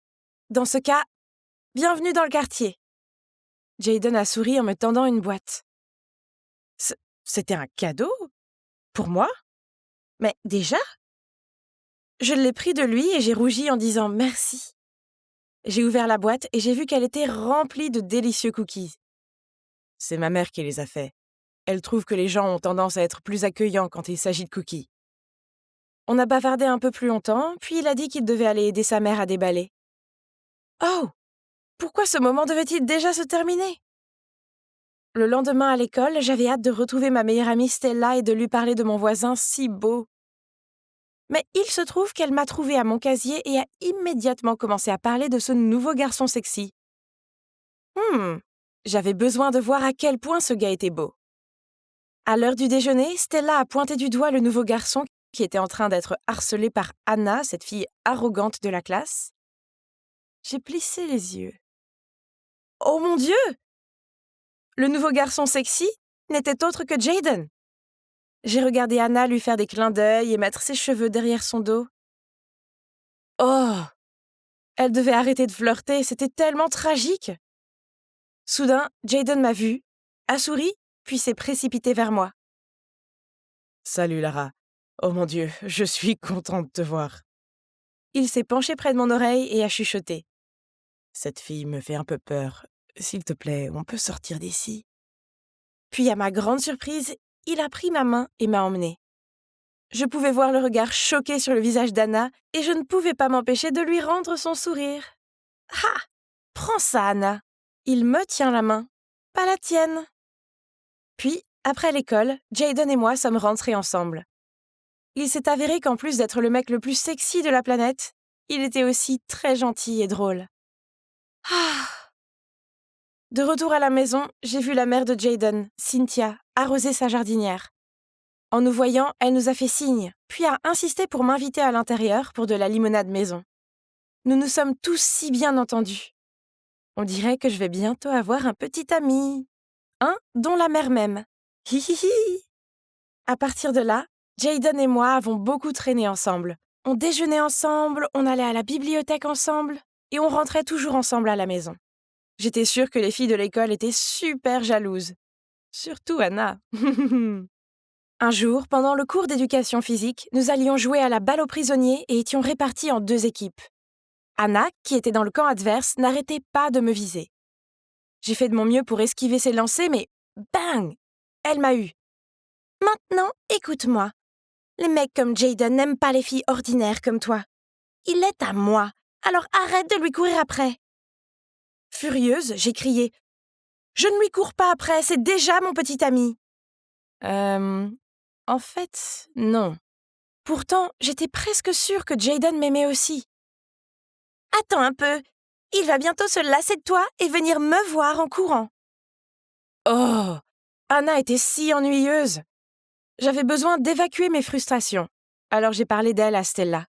dans ce cas, bienvenue dans le quartier. Jaden a souri en me tendant une boîte. C'était un cadeau? Pour moi? Mais déjà? Je l'ai pris de lui et j'ai rougi en disant merci. J'ai ouvert la boîte et j'ai vu qu'elle était remplie de délicieux cookies. C'est ma mère qui les a faits. Elle trouve que les gens ont tendance à être plus accueillants quand il s'agit de cookies. On a bavardé un peu plus longtemps, puis il a dit qu'il devait aller aider sa mère à déballer. Oh! Pourquoi ce moment devait-il déjà se terminer? Le lendemain à l'école, j'avais hâte de retrouver ma meilleure amie Stella et de lui parler de mon voisin si beau. Mais il se trouve qu'elle m'a trouvé à mon casier et a immédiatement commencé à parler de ce nouveau garçon sexy. J'avais besoin de voir à quel point ce gars était beau. À l'heure du déjeuner, Stella a pointé du doigt le nouveau garçon qui était en train d'être harcelé par Anna, cette fille arrogante de la classe. J'ai plissé les yeux. Oh mon Dieu! Le nouveau garçon sexy n'était autre que Jaden. J'ai regardé Anna lui faire des clins d'œil et mettre ses cheveux derrière son dos. Oh! Elle devait arrêter de flirter, c'était tellement tragique. Soudain, Jaden m'a vue, a souri, puis s'est précipité vers moi. Salut Lara. Oh mon Dieu, je suis contente de te voir. Il s'est penché près de mon oreille et a chuchoté. Cette fille me fait un peu peur. S'il te plaît, on peut sortir d'ici. Puis, à ma grande surprise, il a pris ma main et m'a emmenée. Je pouvais voir le regard choqué sur le visage d'Anna et je ne pouvais pas m'empêcher de lui rendre son sourire. Ah! Prends ça, Anna. Il me tient la main, pas la tienne. Puis, après l'école, Jaden et moi sommes rentrés ensemble. Il s'est avéré qu'en plus d'être le mec le plus sexy de la planète, il était aussi très gentil et drôle. Ah! De retour à la maison, j'ai vu la mère de Jaden, Cynthia, arroser sa jardinière. En nous voyant, elle nous a fait signe, puis a insisté pour m'inviter à l'intérieur pour de la limonade maison. Nous nous sommes tous si bien entendus. On dirait que je vais bientôt avoir un petit ami. Un dont la mère m'aime. Hi hi hi. À partir de là, Jaden et moi avons beaucoup traîné ensemble. On déjeunait ensemble, on allait à la bibliothèque ensemble. et on rentrait toujours ensemble à la maison. J'étais sûre que les filles de l'école étaient super jalouses. Surtout Anna. Un jour, pendant le cours d'éducation physique, nous allions jouer à la balle aux prisonniers et étions répartis en 2 équipes. Anna, qui était dans le camp adverse, n'arrêtait pas de me viser. J'ai fait de mon mieux pour esquiver ses lancers, mais bang! Elle m'a eu. Maintenant, écoute-moi. Les mecs comme Jayden n'aiment pas les filles ordinaires comme toi. Il est à moi, alors arrête de lui courir après. Furieuse, j'ai crié. Je ne lui cours pas après, c'est déjà mon petit ami. En fait, non. Pourtant, j'étais presque sûre que Jayden m'aimait aussi. Attends un peu, il va bientôt se lasser de toi et venir me voir en courant. Oh, Anna était si ennuyeuse. J'avais besoin d'évacuer mes frustrations, alors j'ai parlé d'elle à Stella.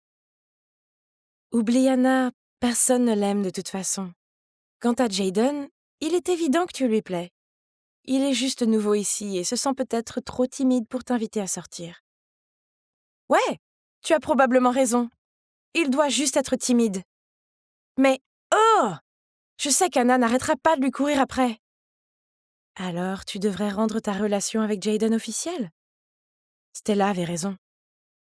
Oublie Anna, personne ne l'aime de toute façon. Quant à Jayden, il est évident que tu lui plais. Il est juste nouveau ici et se sent peut-être trop timide pour t'inviter à sortir. Ouais, tu as probablement raison. Il doit juste être timide. Mais, oh! Je sais qu'Anna n'arrêtera pas de lui courir après. Alors, tu devrais rendre ta relation avec Jayden officielle. Stella avait raison.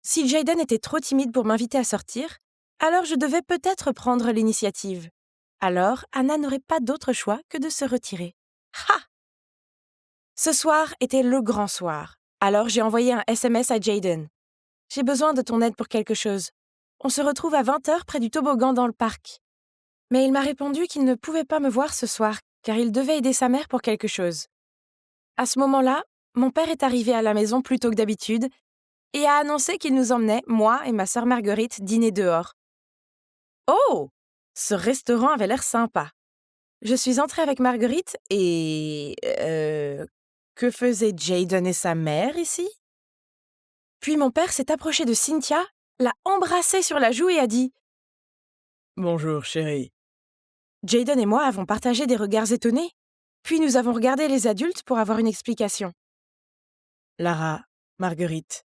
Si Jayden était trop timide pour m'inviter à sortir, alors je devais peut-être prendre l'initiative. Alors, Anna n'aurait pas d'autre choix que de se retirer. Ha! Ce soir était le grand soir. Alors j'ai envoyé un SMS à Jayden. J'ai besoin de ton aide pour quelque chose. On se retrouve à 20h près du toboggan dans le parc. Mais il m'a répondu qu'il ne pouvait pas me voir ce soir, car il devait aider sa mère pour quelque chose. À ce moment-là, mon père est arrivé à la maison plus tôt que d'habitude et a annoncé qu'il nous emmenait, moi et ma sœur Marguerite, dîner dehors. Oh! Ce restaurant avait l'air sympa. Je suis entrée avec Marguerite et... que faisaient Jayden et sa mère ici? Puis mon père s'est approché de Cynthia, l'a embrassée sur la joue et a dit « Bonjour, chérie. » Jayden et moi avons partagé des regards étonnés, puis nous avons regardé les adultes pour avoir une explication. « Lara, Marguerite,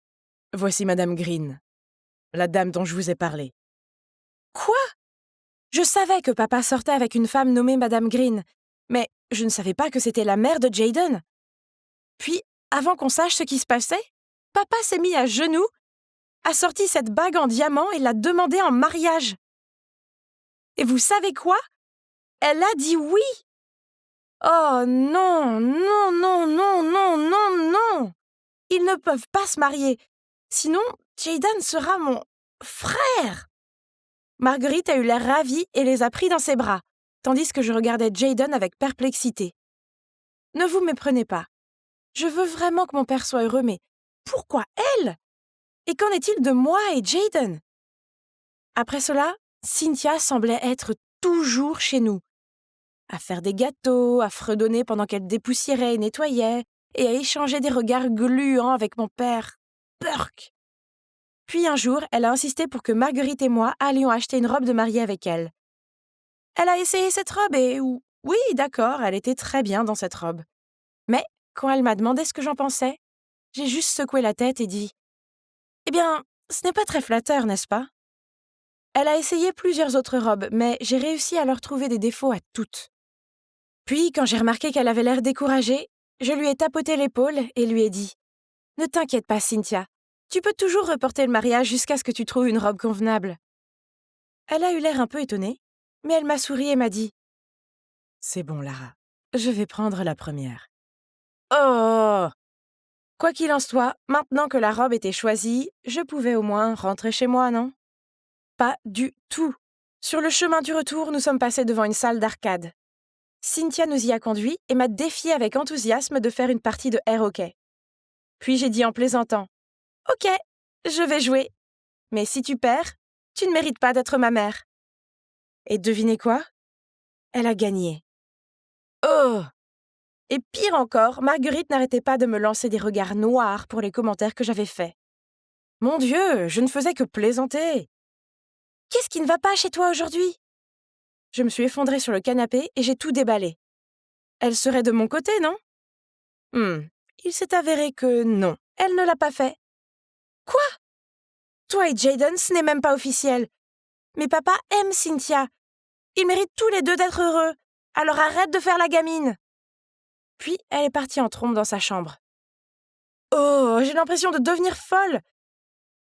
voici Madame Green, la dame dont je vous ai parlé. » Quoi? Je savais que papa sortait avec une femme nommée Madame Green, mais je ne savais pas que c'était la mère de Jayden. Puis, avant qu'on sache ce qui se passait, papa s'est mis à genoux, a sorti cette bague en diamant et l'a demandée en mariage. Et vous savez quoi? Elle a dit oui. Oh non, non, non, non, non, non, non. Ils ne peuvent pas se marier. Sinon, Jayden sera mon frère. Marguerite a eu l'air ravie et les a pris dans ses bras, tandis que je regardais Jayden avec perplexité. Ne vous méprenez pas. Je veux vraiment que mon père soit heureux, mais pourquoi elle? Et qu'en est-il de moi et Jayden? Après cela, Cynthia semblait être toujours chez nous, à faire des gâteaux, à fredonner pendant qu'elle dépoussiérait et nettoyait, et à échanger des regards gluants avec mon père. Burk! Puis un jour, elle a insisté pour que Marguerite et moi allions acheter une robe de mariée avec elle. Elle a essayé cette robe et oui, d'accord, elle était très bien dans cette robe. Mais quand elle m'a demandé ce que j'en pensais, j'ai juste secoué la tête et dit « Eh bien, ce n'est pas très flatteur, n'est-ce pas ?» Elle a essayé plusieurs autres robes, mais j'ai réussi à leur trouver des défauts à toutes. Puis, quand j'ai remarqué qu'elle avait l'air découragée, je lui ai tapoté l'épaule et lui ai dit « Ne t'inquiète pas, Cynthia, tu peux toujours reporter le mariage jusqu'à ce que tu trouves une robe convenable. » Elle a eu l'air un peu étonnée, mais elle m'a souri et m'a dit « C'est bon, Lara, je vais prendre la première. » Oh! Quoi qu'il en soit, maintenant que la robe était choisie, je pouvais au moins rentrer chez moi, non? Pas du tout. Sur le chemin du retour, nous sommes passés devant une salle d'arcade. Cynthia nous y a conduits et m'a défié avec enthousiasme de faire une partie de air hockey. Puis j'ai dit en plaisantant « Ok, je vais jouer. Mais si tu perds, tu ne mérites pas d'être ma mère. » Et devinez quoi? Elle a gagné. Oh! Et pire encore, Marguerite n'arrêtait pas de me lancer des regards noirs pour les commentaires que j'avais faits. Mon Dieu, je ne faisais que plaisanter. Qu'est-ce qui ne va pas chez toi aujourd'hui? Je me suis effondrée sur le canapé et j'ai tout déballé. Elle serait de mon côté, non? Il s'est avéré que non, elle ne l'a pas fait. Quoi? Toi et Jayden, ce n'est même pas officiel. Mais papa aime Cynthia. Ils méritent tous les deux d'être heureux. Alors arrête de faire la gamine. Puis elle est partie en trombe dans sa chambre. Oh, j'ai l'impression de devenir folle.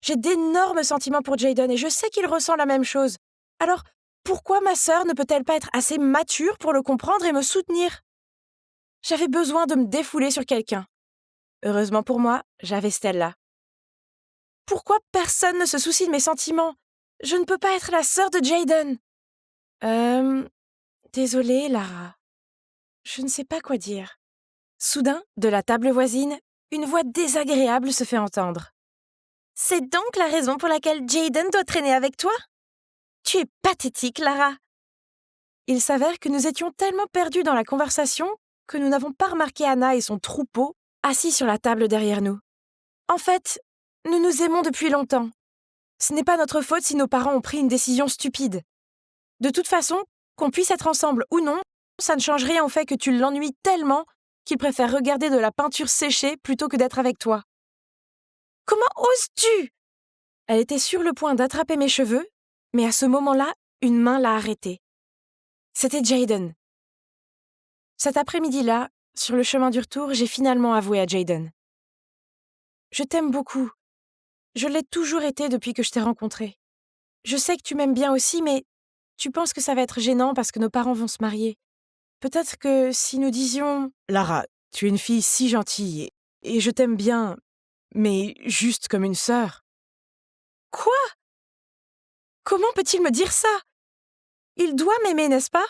J'ai d'énormes sentiments pour Jayden et je sais qu'il ressent la même chose. Alors, pourquoi ma sœur ne peut-elle pas être assez mature pour le comprendre et me soutenir? J'avais besoin de me défouler sur quelqu'un. Heureusement pour moi, j'avais Stella. Pourquoi personne ne se soucie de mes sentiments? Je ne peux pas être la sœur de Jayden. Désolée, Lara. Je ne sais pas quoi dire. Soudain, de la table voisine, une voix désagréable se fait entendre. C'est donc la raison pour laquelle Jayden doit traîner avec toi? Tu es pathétique, Lara. Il s'avère que nous étions tellement perdus dans la conversation que nous n'avons pas remarqué Anna et son troupeau assis sur la table derrière nous. En fait, nous nous aimons depuis longtemps. Ce n'est pas notre faute si nos parents ont pris une décision stupide. De toute façon, qu'on puisse être ensemble ou non, ça ne change rien au fait que tu l'ennuies tellement qu'il préfère regarder de la peinture séchée plutôt que d'être avec toi. Comment oses-tu? Elle était sur le point d'attraper mes cheveux, mais à ce moment-là, une main l'a arrêtée. C'était Jayden. Cet après-midi-là, sur le chemin du retour, j'ai finalement avoué à Jayden. Je t'aime beaucoup. Je l'ai toujours été depuis que je t'ai rencontré. Je sais que tu m'aimes bien aussi, mais tu penses que ça va être gênant parce que nos parents vont se marier. Peut-être que si nous disions... Lara, tu es une fille si gentille et je t'aime bien, mais juste comme une sœur. Quoi? Comment peut-il me dire ça? Il doit m'aimer, n'est-ce pas?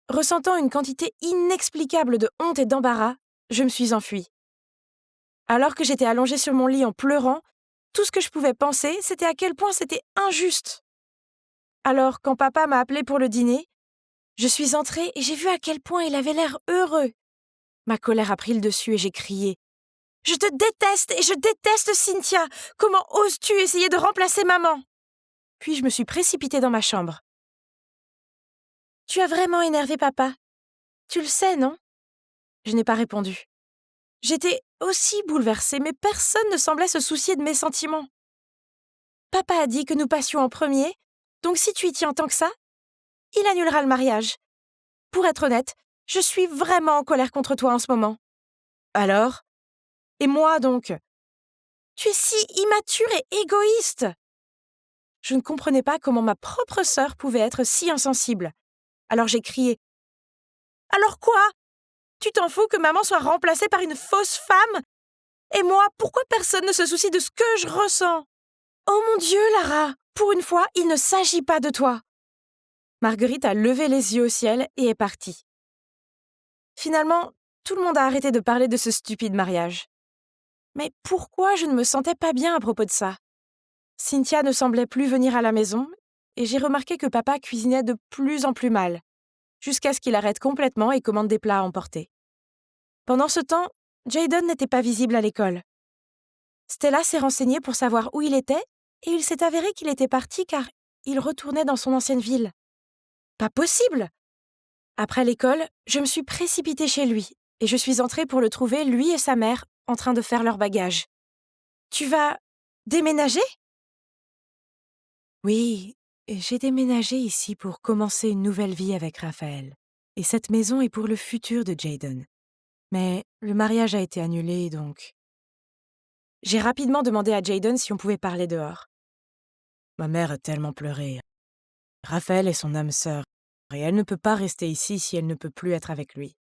Ressentant une quantité inexplicable de honte et d'embarras, je me suis enfuie. Alors que j'étais allongée sur mon lit en pleurant, tout ce que je pouvais penser, c'était à quel point c'était injuste. Alors, quand papa m'a appelée pour le dîner, je suis entrée et j'ai vu à quel point il avait l'air heureux. Ma colère a pris le dessus et j'ai crié. « Je te déteste et je déteste Cynthia! Comment oses-tu essayer de remplacer maman ?» Puis je me suis précipitée dans ma chambre. « Tu as vraiment énervé papa. Tu le sais, non ?» Je n'ai pas répondu. J'étais aussi bouleversée, mais personne ne semblait se soucier de mes sentiments. Papa a dit que nous passions en premier, donc si tu y tiens tant que ça, il annulera le mariage. Pour être honnête, je suis vraiment en colère contre toi en ce moment. Alors? Et moi donc? Tu es si immature et égoïste! Je ne comprenais pas comment ma propre sœur pouvait être si insensible. Alors j'ai crié. Alors quoi? Tu t'en fous que maman soit remplacée par une fausse femme? Et moi, pourquoi personne ne se soucie de ce que je ressens? Oh mon Dieu, Lara! Pour une fois, il ne s'agit pas de toi. Marguerite a levé les yeux au ciel et est partie. Finalement, tout le monde a arrêté de parler de ce stupide mariage. Mais pourquoi je ne me sentais pas bien à propos de ça? Cynthia ne semblait plus venir à la maison et j'ai remarqué que papa cuisinait de plus en plus mal, jusqu'à ce qu'il arrête complètement et commande des plats à emporter. Pendant ce temps, Jayden n'était pas visible à l'école. Stella s'est renseignée pour savoir où il était et il s'est avéré qu'il était parti car il retournait dans son ancienne ville. Pas possible! Après l'école, je me suis précipitée chez lui et je suis entrée pour le trouver, lui et sa mère, en train de faire leurs bagages. « Tu vas déménager ?» Oui, j'ai déménagé ici pour commencer une nouvelle vie avec Raphaël. Et cette maison est pour le futur de Jayden. Mais le mariage a été annulé, donc... J'ai rapidement demandé à Jayden si on pouvait parler dehors. Ma mère a tellement pleuré. Raphaël est son âme sœur, et elle ne peut pas rester ici si elle ne peut plus être avec lui.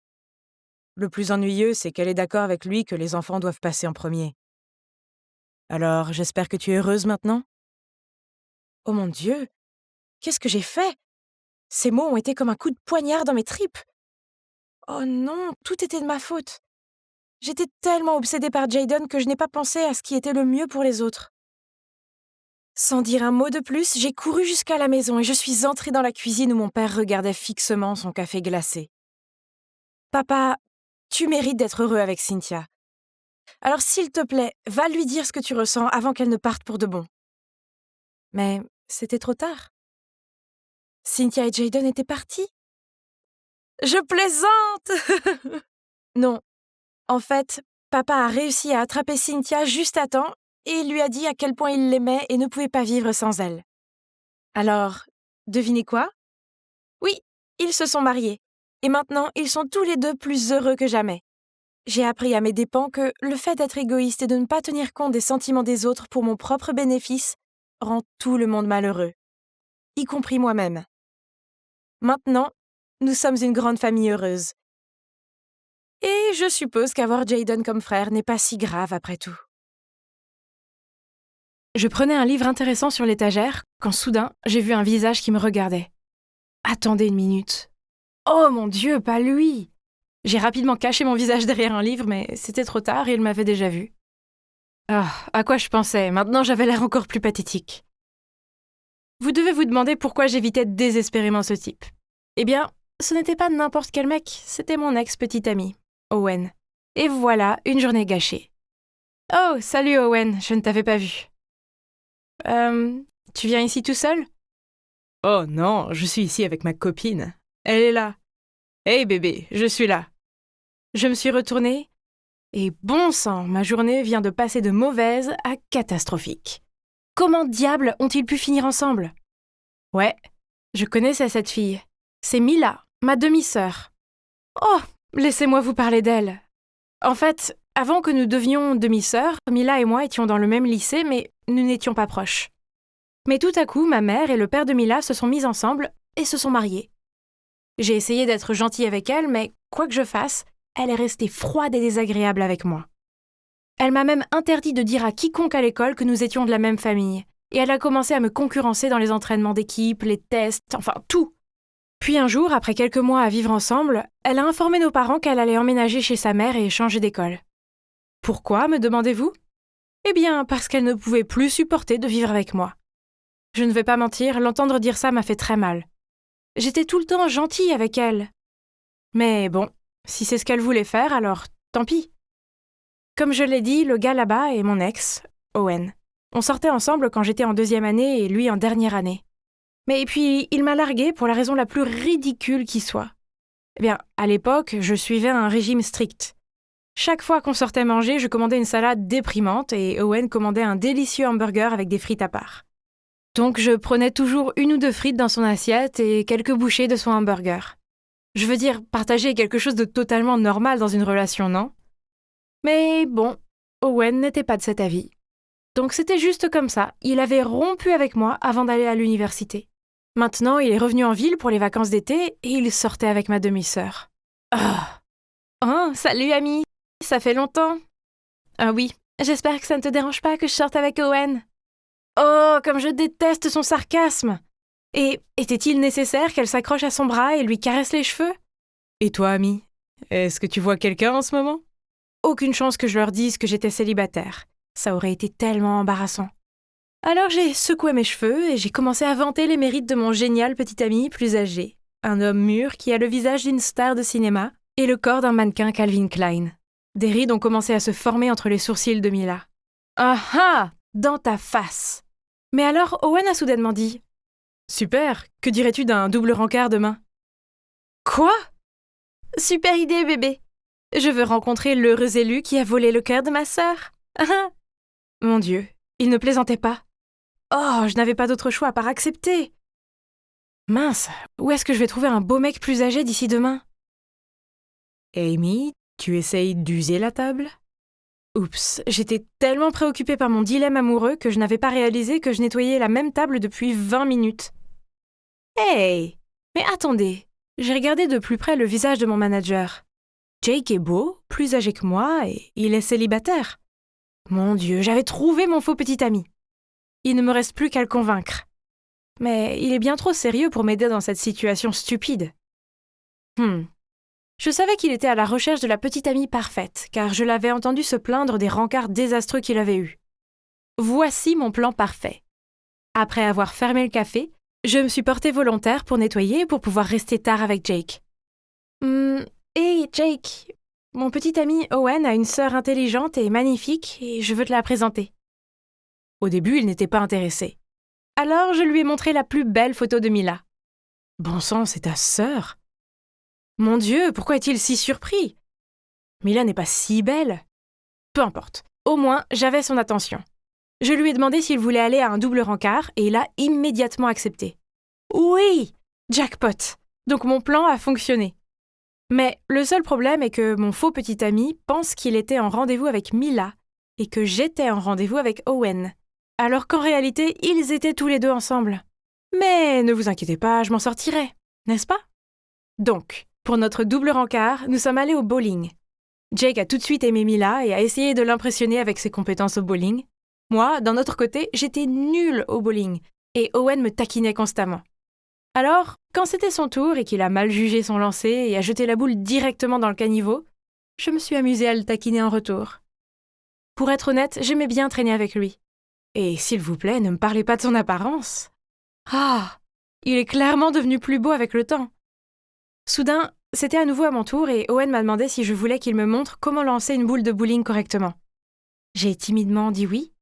Le plus ennuyeux, c'est qu'elle est d'accord avec lui que les enfants doivent passer en premier. Alors, j'espère que tu es heureuse maintenant? Oh mon Dieu! Qu'est-ce que j'ai fait? Ces mots ont été comme un coup de poignard dans mes tripes. Oh non, tout était de ma faute. J'étais tellement obsédée par Jayden que je n'ai pas pensé à ce qui était le mieux pour les autres. Sans dire un mot de plus, j'ai couru jusqu'à la maison et je suis entrée dans la cuisine où mon père regardait fixement son café glacé. « Papa, tu mérites d'être heureux avec Cynthia. Alors s'il te plaît, va lui dire ce que tu ressens avant qu'elle ne parte pour de bon. » Mais c'était trop tard. Cynthia et Jayden étaient partis. Je plaisante! Non. En fait, papa a réussi à attraper Cynthia juste à temps et il lui a dit à quel point il l'aimait et ne pouvait pas vivre sans elle. Alors, devinez quoi? Ils se sont mariés. Et maintenant, ils sont tous les deux plus heureux que jamais. J'ai appris à mes dépens que le fait d'être égoïste et de ne pas tenir compte des sentiments des autres pour mon propre bénéfice rend tout le monde malheureux, y compris moi-même. Maintenant, nous sommes une grande famille heureuse. Et je suppose qu'avoir Jayden comme frère n'est pas si grave après tout. Je prenais un livre intéressant sur l'étagère quand soudain, j'ai vu un visage qui me regardait. Attendez une minute. Oh mon Dieu, pas lui! J'ai rapidement caché mon visage derrière un livre, mais c'était trop tard et il m'avait déjà vu. Ah, à quoi je pensais? Maintenant, j'avais l'air encore plus pathétique. Vous devez vous demander pourquoi j'évitais désespérément ce type. Eh bien, ce n'était pas n'importe quel mec, c'était mon ex-petit ami, Owen. Et voilà, une journée gâchée. Oh, salut Owen, je ne t'avais pas vu. Tu viens ici tout seul? Oh non, je suis ici avec ma copine. Elle est là. Hey bébé, je suis là. Je me suis retournée, et bon sang, ma journée vient de passer de mauvaise à catastrophique. Comment diable ont-ils pu finir ensemble? Ouais, je connaissais cette fille. C'est Mila, ma demi-sœur. Oh, laissez-moi vous parler d'elle. En fait, avant que nous devenions demi-sœurs, Mila et moi étions dans le même lycée, mais nous n'étions pas proches. Mais tout à coup, ma mère et le père de Mila se sont mis ensemble et se sont mariés. J'ai essayé d'être gentille avec elle, mais quoi que je fasse, elle est restée froide et désagréable avec moi. Elle m'a même interdit de dire à quiconque à l'école que nous étions de la même famille, et elle a commencé à me concurrencer dans les entraînements d'équipe, les tests, enfin tout. Puis un jour, après quelques mois à vivre ensemble, elle a informé nos parents qu'elle allait emménager chez sa mère et changer d'école. Pourquoi, me demandez-vous? Eh bien, parce qu'elle ne pouvait plus supporter de vivre avec moi. Je ne vais pas mentir, l'entendre dire ça m'a fait très mal. J'étais tout le temps gentille avec elle. Mais bon, si c'est ce qu'elle voulait faire, alors tant pis. Comme je l'ai dit, le gars là-bas est mon ex, Owen. On sortait ensemble quand j'étais en 2e année et lui en dernière année. Mais puis, il m'a larguée pour la raison la plus ridicule qui soit. Eh bien, à l'époque, je suivais un régime strict. Chaque fois qu'on sortait manger, je commandais une salade déprimante et Owen commandait un délicieux hamburger avec des frites à part. Donc je prenais toujours 1 ou 2 frites dans son assiette et quelques bouchées de son hamburger. Je veux dire, partager est quelque chose de totalement normal dans une relation, non? Mais bon, Owen n'était pas de cet avis. Donc c'était juste comme ça, il avait rompu avec moi avant d'aller à l'université. Maintenant, il est revenu en ville pour les vacances d'été et il sortait avec ma demi-sœur. Ah. Oh, salut ami, ça fait longtemps. Ah oui, j'espère que ça ne te dérange pas que je sorte avec Owen. Oh, comme je déteste son sarcasme! Et était-il nécessaire qu'elle s'accroche à son bras et lui caresse les cheveux? Et toi, ami? Est-ce que tu vois quelqu'un en ce moment? Aucune chance que je leur dise que j'étais célibataire. Ça aurait été tellement embarrassant. Alors j'ai secoué mes cheveux et j'ai commencé à vanter les mérites de mon génial petit ami plus âgé. Un homme mûr qui a le visage d'une star de cinéma et le corps d'un mannequin Calvin Klein. Des rides ont commencé à se former entre les sourcils de Mila. Ah ah! Dans ta face! Mais alors, Owen a soudainement dit « Super, que dirais-tu d'un double rencard demain ?» Quoi? Super idée, bébé. Je veux rencontrer l'heureux élu qui a volé le cœur de ma sœur. Mon Dieu, il ne plaisantait pas. Oh, je n'avais pas d'autre choix à part accepter. Mince, où est-ce que je vais trouver un beau mec plus âgé d'ici demain? Amy, tu essayes d'user la table? Oups, j'étais tellement préoccupée par mon dilemme amoureux que je n'avais pas réalisé que je nettoyais la même table depuis 20 minutes. Hey! Mais attendez, j'ai regardé de plus près le visage de mon manager. Jake est beau, plus âgé que moi, et il est célibataire. Mon Dieu, j'avais trouvé mon faux petit ami. Il ne me reste plus qu'à le convaincre. Mais il est bien trop sérieux pour m'aider dans cette situation stupide. Je savais qu'il était à la recherche de la petite amie parfaite, car je l'avais entendu se plaindre des rencarts désastreux qu'il avait eus. Voici mon plan parfait. Après avoir fermé le café, je me suis portée volontaire pour nettoyer et pour pouvoir rester tard avec Jake. Hey Jake, mon petit ami Owen a une sœur intelligente et magnifique et je veux te la présenter. Au début, il n'était pas intéressé. Alors je lui ai montré la plus belle photo de Mila. Bon sang, c'est ta sœur? Mon Dieu, pourquoi est-il si surpris? Mila n'est pas si belle. Peu importe, au moins j'avais son attention. Je lui ai demandé s'il voulait aller à un double rencard et il a immédiatement accepté. Oui! Jackpot! Donc mon plan a fonctionné. Mais le seul problème est que mon faux petit ami pense qu'il était en rendez-vous avec Mila et que j'étais en rendez-vous avec Owen, alors qu'en réalité, ils étaient tous les deux ensemble. Mais ne vous inquiétez pas, je m'en sortirai, n'est-ce pas? Donc, pour notre double rencard, nous sommes allés au bowling. Jake a tout de suite aimé Mila et a essayé de l'impressionner avec ses compétences au bowling. Moi, d'un autre côté, j'étais nulle au bowling et Owen me taquinait constamment. Alors, quand c'était son tour et qu'il a mal jugé son lancer et a jeté la boule directement dans le caniveau, je me suis amusée à le taquiner en retour. Pour être honnête, j'aimais bien traîner avec lui. Et s'il vous plaît, ne me parlez pas de son apparence. Ah, il est clairement devenu plus beau avec le temps. Soudain, c'était à nouveau à mon tour et Owen m'a demandé si je voulais qu'il me montre comment lancer une boule de bowling correctement. J'ai timidement dit oui.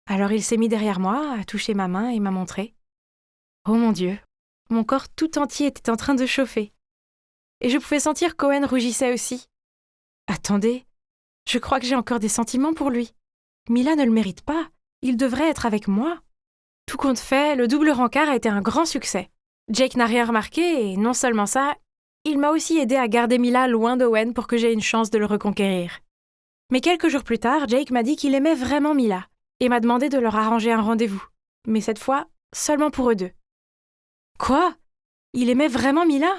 Alors il s'est mis derrière moi, a touché ma main et m'a montré. Oh mon Dieu, mon corps tout entier était en train de chauffer. Et je pouvais sentir qu'Owen rougissait aussi. Attendez, je crois que j'ai encore des sentiments pour lui. Mila ne le mérite pas, il devrait être avec moi. Tout compte fait, le double rencard a été un grand succès. Jake n'a rien remarqué et non seulement ça, il m'a aussi aidé à garder Mila loin d'Owen pour que j'aie une chance de le reconquérir. Mais quelques jours plus tard, Jake m'a dit qu'il aimait vraiment Mila et m'a demandé de leur arranger un rendez-vous. Mais cette fois, seulement pour eux deux. Quoi? Il aimait vraiment Mila?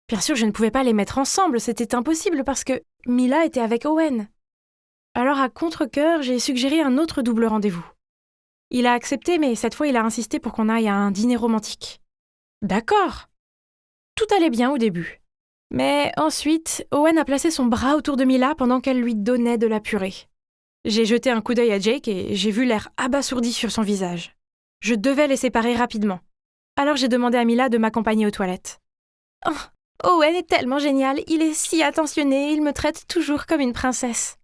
Bien sûr, je ne pouvais pas les mettre ensemble, c'était impossible parce que Mila était avec Owen. Alors à contre-cœur, j'ai suggéré un autre double rendez-vous. Il a accepté, mais cette fois il a insisté pour qu'on aille à un dîner romantique. D'accord. Tout allait bien au début. Mais ensuite, Owen a placé son bras autour de Mila pendant qu'elle lui donnait de la purée. J'ai jeté un coup d'œil à Jake et j'ai vu l'air abasourdi sur son visage. Je devais les séparer rapidement. Alors j'ai demandé à Mila de m'accompagner aux toilettes. Oh, Owen est tellement génial, il est si attentionné, il me traite toujours comme une princesse.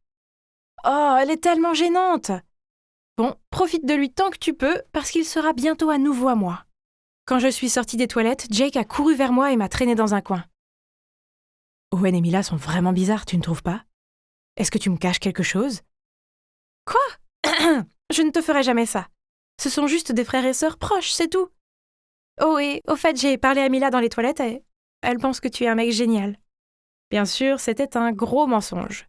Oh, elle est tellement gênante. Bon, profite de lui tant que tu peux, parce qu'il sera bientôt à nouveau à moi. Quand je suis sortie des toilettes, Jake a couru vers moi et m'a traînée dans un coin. Owen et Mila sont vraiment bizarres, tu ne trouves pas? Est-ce que tu me caches quelque chose? Quoi? Je ne te ferai jamais ça. Ce sont juste des frères et sœurs proches, c'est tout. Oh et au fait, j'ai parlé à Mila dans les toilettes et elle pense que tu es un mec génial. Bien sûr, c'était un gros mensonge.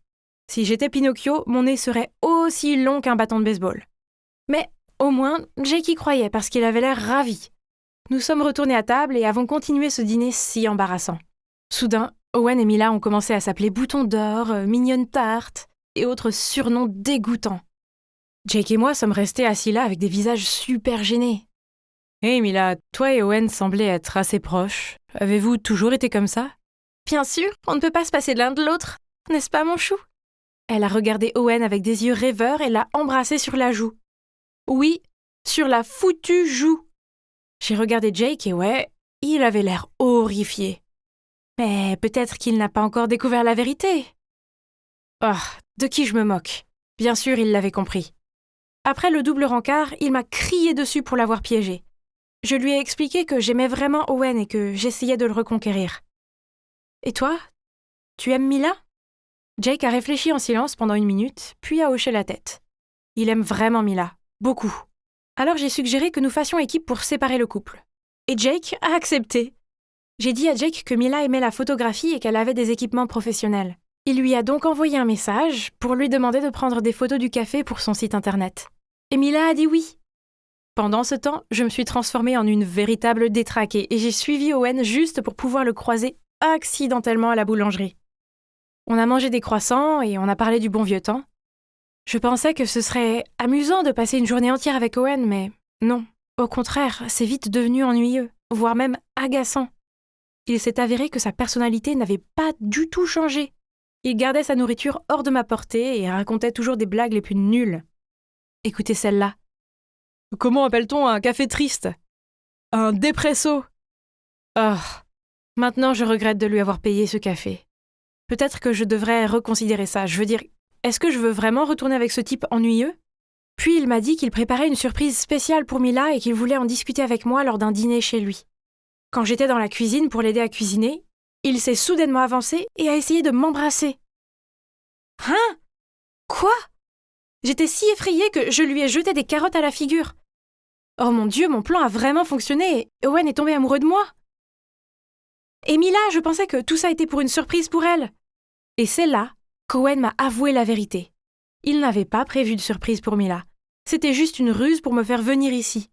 Si j'étais Pinocchio, mon nez serait aussi long qu'un bâton de baseball. Mais au moins, Jake y croyait parce qu'il avait l'air ravi. Nous sommes retournés à table et avons continué ce dîner si embarrassant. Soudain, Owen et Mila ont commencé à s'appeler Bouton d'or, Mignonne tarte et autres surnoms dégoûtants. Jake et moi sommes restés assis là avec des visages super gênés. Hé Mila, toi et Owen semblaient être assez proches. Avez-vous toujours été comme ça? Bien sûr, on ne peut pas se passer de l'un de l'autre, n'est-ce pas mon chou? Elle a regardé Owen avec des yeux rêveurs et l'a embrassé sur la joue. Oui, sur la foutue joue. J'ai regardé Jake et ouais, il avait l'air horrifié. Mais peut-être qu'il n'a pas encore découvert la vérité. Oh, de qui je me moque? Bien sûr, il l'avait compris. Après le double rencard, il m'a crié dessus pour l'avoir piégé. Je lui ai expliqué que j'aimais vraiment Owen et que j'essayais de le reconquérir. Et toi? Tu aimes Mila? Jake a réfléchi en silence pendant 1 minute, puis a hoché la tête. Il aime vraiment Mila, beaucoup. Alors j'ai suggéré que nous fassions équipe pour séparer le couple. Et Jake a accepté. J'ai dit à Jake que Mila aimait la photographie et qu'elle avait des équipements professionnels. Il lui a donc envoyé un message pour lui demander de prendre des photos du café pour son site internet. Et Mila a dit oui. Pendant ce temps, je me suis transformée en une véritable détraquée et j'ai suivi Owen juste pour pouvoir le croiser accidentellement à la boulangerie. On a mangé des croissants et on a parlé du bon vieux temps. Je pensais que ce serait amusant de passer une journée entière avec Owen, mais non. Au contraire, c'est vite devenu ennuyeux, voire même agaçant. Il s'est avéré que sa personnalité n'avait pas du tout changé. Il gardait sa nourriture hors de ma portée et racontait toujours des blagues les plus nulles. Écoutez celle-là. Comment appelle-t-on un café triste? Un dépresso. Oh, maintenant je regrette de lui avoir payé ce café. Peut-être que je devrais reconsidérer ça. Je veux dire, est-ce que je veux vraiment retourner avec ce type ennuyeux? Puis il m'a dit qu'il préparait une surprise spéciale pour Mila et qu'il voulait en discuter avec moi lors d'un dîner chez lui. Quand j'étais dans la cuisine pour l'aider à cuisiner, il s'est soudainement avancé et a essayé de m'embrasser. Hein? Quoi? J'étais si effrayée que je lui ai jeté des carottes à la figure. Oh mon Dieu, mon plan a vraiment fonctionné et Owen est tombé amoureux de moi. Et Mila, je pensais que tout ça était pour une surprise pour elle. Et c'est là qu'Owen m'a avoué la vérité. Il n'avait pas prévu de surprise pour Mila. C'était juste une ruse pour me faire venir ici.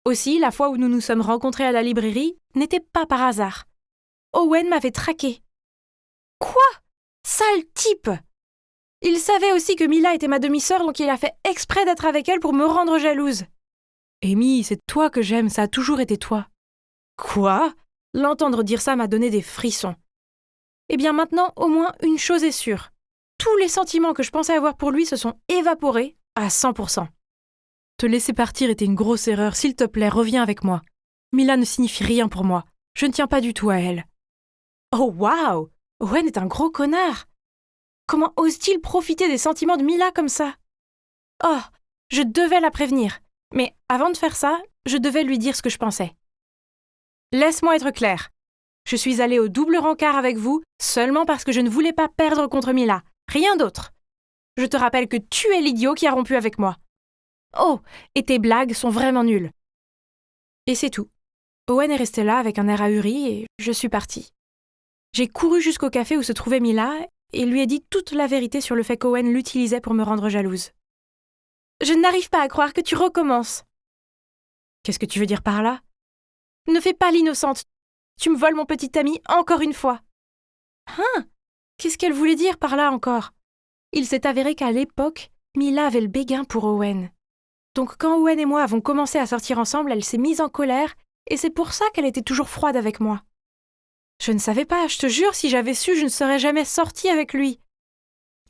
Aussi, la fois où nous nous sommes rencontrés à la librairie n'était pas par hasard. Owen m'avait traqué. Quoi? Sale type! Il savait aussi que Mila était ma demi-sœur, donc il a fait exprès d'être avec elle pour me rendre jalouse. Amy, c'est toi que j'aime, ça a toujours été toi. Quoi? L'entendre dire ça m'a donné des frissons. Eh bien maintenant, au moins, une chose est sûre. Tous les sentiments que je pensais avoir pour lui se sont évaporés à 100%. Te laisser partir était une grosse erreur. S'il te plaît, reviens avec moi. Mila ne signifie rien pour moi. Je ne tiens pas du tout à elle. Oh waouh! Owen est un gros connard. Comment ose-t-il profiter des sentiments de Mila comme ça? Oh, je devais la prévenir. Mais avant de faire ça, je devais lui dire ce que je pensais. Laisse-moi être clair. Je suis allée au double rencard avec vous seulement parce que je ne voulais pas perdre contre Mila. Rien d'autre. Je te rappelle que tu es l'idiot qui a rompu avec moi. Oh, et tes blagues sont vraiment nulles. Et c'est tout. Owen est resté là avec un air ahuri et je suis partie. J'ai couru jusqu'au café où se trouvait Mila et lui ai dit toute la vérité sur le fait qu'Owen l'utilisait pour me rendre jalouse. Je n'arrive pas à croire que tu recommences. Qu'est-ce que tu veux dire par là? Ne fais pas l'innocente. Tu me voles mon petit ami encore une fois. Hein? Qu'est-ce qu'elle voulait dire par là encore? Il s'est avéré qu'à l'époque, Mila avait le béguin pour Owen. Donc quand Owen et moi avons commencé à sortir ensemble, elle s'est mise en colère et c'est pour ça qu'elle était toujours froide avec moi. Je ne savais pas, je te jure, si j'avais su, je ne serais jamais sortie avec lui.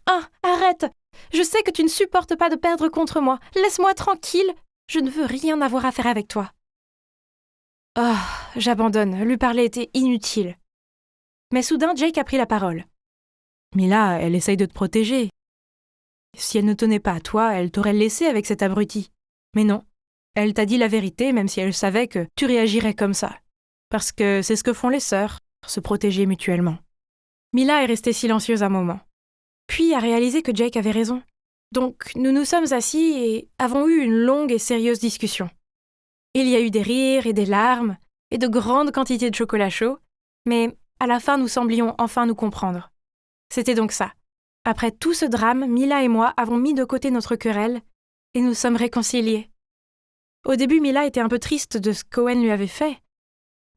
Ah, arrête! Je sais que tu ne supportes pas de perdre contre moi. Laisse-moi tranquille. Je ne veux rien avoir à faire avec toi. Oh, j'abandonne. Lui parler était inutile. Mais soudain, Jake a pris la parole. Mila, elle essaye de te protéger. Si elle ne tenait pas à toi, elle t'aurait laissé avec cet abruti. Mais non. Elle t'a dit la vérité, même si elle savait que tu réagirais comme ça. Parce que c'est ce que font les sœurs, se protéger mutuellement. Mila est restée silencieuse un moment. Puis a réalisé que Jake avait raison. Donc nous nous sommes assis et avons eu une longue et sérieuse discussion. Il y a eu des rires et des larmes, et de grandes quantités de chocolat chaud, mais à la fin nous semblions enfin nous comprendre. C'était donc ça. Après tout ce drame, Mila et moi avons mis de côté notre querelle, et nous sommes réconciliés. Au début, Mila était un peu triste de ce qu'Owen lui avait fait.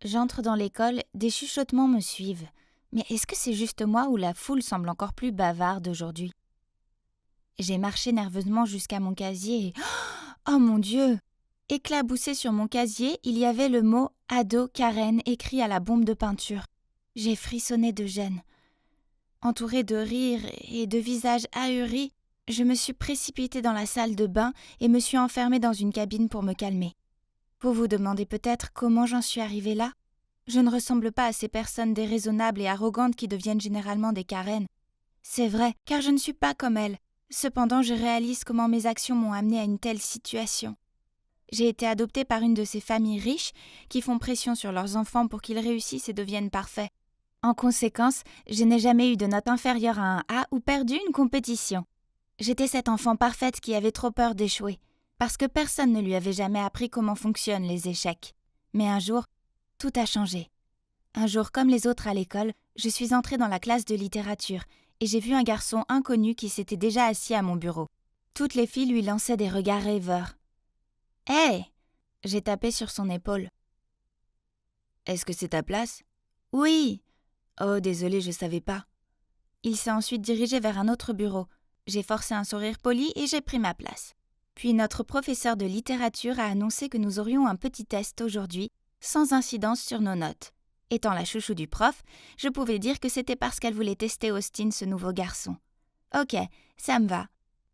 J'entre dans l'école, des chuchotements me suivent. Mais est-ce que c'est juste moi ou la foule semble encore plus bavarde aujourd'hui? J'ai marché nerveusement jusqu'à mon casier et... Oh mon Dieu! Éclaboussé sur mon casier, il y avait le mot « Ado Karen » écrit à la bombe de peinture. J'ai frissonné de gêne. Entourée de rires et de visages ahuris, je me suis précipitée dans la salle de bain et me suis enfermée dans une cabine pour me calmer. Vous vous demandez peut-être comment j'en suis arrivée là? Je ne ressemble pas à ces personnes déraisonnables et arrogantes qui deviennent généralement des Karen. C'est vrai, car je ne suis pas comme elles. Cependant, je réalise comment mes actions m'ont amenée à une telle situation. J'ai été adoptée par une de ces familles riches qui font pression sur leurs enfants pour qu'ils réussissent et deviennent parfaits. En conséquence, je n'ai jamais eu de note inférieure à un A ou perdu une compétition. J'étais cette enfant parfaite qui avait trop peur d'échouer, parce que personne ne lui avait jamais appris comment fonctionnent les échecs. Mais un jour, tout a changé. Un jour, comme les autres à l'école, je suis entrée dans la classe de littérature et j'ai vu un garçon inconnu qui s'était déjà assis à mon bureau. Toutes les filles lui lançaient des regards rêveurs. « Hé !» J'ai tapé sur son épaule. « Est-ce que c'est ta place ?»« Oui !»« Oh, désolé, je savais pas. » Il s'est ensuite dirigé vers un autre bureau. J'ai forcé un sourire poli et j'ai pris ma place. Puis notre professeur de littérature a annoncé que nous aurions un petit test aujourd'hui, sans incidence sur nos notes. Étant la chouchou du prof, je pouvais dire que c'était parce qu'elle voulait tester Austin, ce nouveau garçon. Ok, ça me va.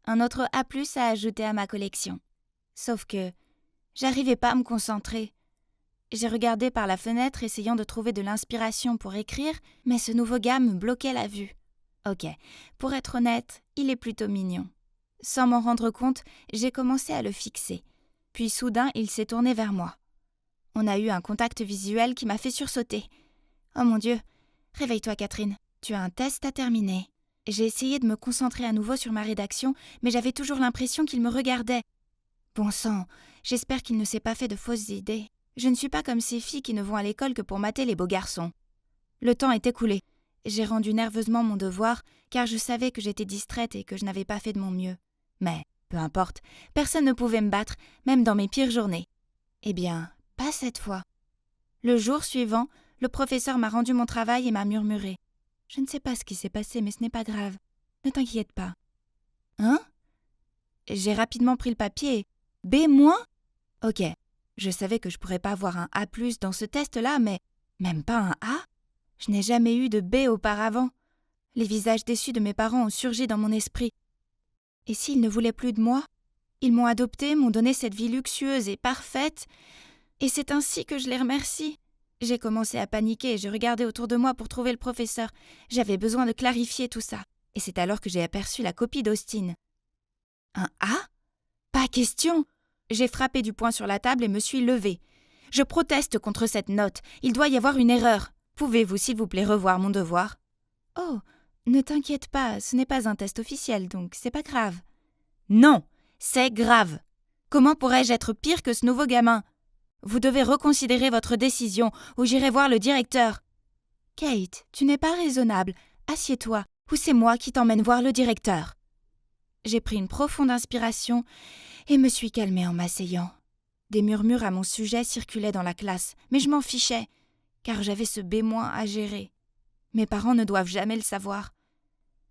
Un autre A+, à ajouter à ma collection. Sauf que j'arrivais pas à me concentrer. J'ai regardé par la fenêtre essayant de trouver de l'inspiration pour écrire, mais ce nouveau gars me bloquait la vue. Ok, pour être honnête, il est plutôt mignon. Sans m'en rendre compte, j'ai commencé à le fixer. Puis soudain, il s'est tourné vers moi. On a eu un contact visuel qui m'a fait sursauter. Oh mon Dieu! Réveille-toi, Catherine. Tu as un test à terminer. J'ai essayé de me concentrer à nouveau sur ma rédaction, mais j'avais toujours l'impression qu'il me regardait. Bon sang, j'espère qu'il ne s'est pas fait de fausses idées. Je ne suis pas comme ces filles qui ne vont à l'école que pour mater les beaux garçons. Le temps est écoulé. J'ai rendu nerveusement mon devoir, car je savais que j'étais distraite et que je n'avais pas fait de mon mieux. Mais, peu importe, personne ne pouvait me battre, même dans mes pires journées. Eh bien, pas cette fois. Le jour suivant, le professeur m'a rendu mon travail et m'a murmuré. « Je ne sais pas ce qui s'est passé, mais ce n'est pas grave. Ne t'inquiète pas. » Hein? J'ai rapidement pris le papier. B-? Ok, je savais que je pourrais pas avoir un A+ dans ce test-là, mais même pas un A? Je n'ai jamais eu de B auparavant. Les visages déçus de mes parents ont surgi dans mon esprit. Et s'ils ne voulaient plus de moi? Ils m'ont adoptée, m'ont donné cette vie luxueuse et parfaite, et c'est ainsi que je les remercie. J'ai commencé à paniquer et je regardais autour de moi pour trouver le professeur. J'avais besoin de clarifier tout ça, et c'est alors que j'ai aperçu la copie d'Austin. Un A? Pas question! J'ai frappé du poing sur la table et me suis levée. Je proteste contre cette note. Il doit y avoir une erreur. Pouvez-vous, s'il vous plaît, revoir mon devoir? Oh, ne t'inquiète pas, ce n'est pas un test officiel, donc c'est pas grave. Non, c'est grave. Comment pourrais-je être pire que ce nouveau gamin? Vous devez reconsidérer votre décision, ou j'irai voir le directeur. Kate, tu n'es pas raisonnable. Assieds-toi, ou c'est moi qui t'emmène voir le directeur. J'ai pris une profonde inspiration et me suis calmée en m'asseyant. Des murmures à mon sujet circulaient dans la classe, mais je m'en fichais, car j'avais ce B- à gérer. Mes parents ne doivent jamais le savoir.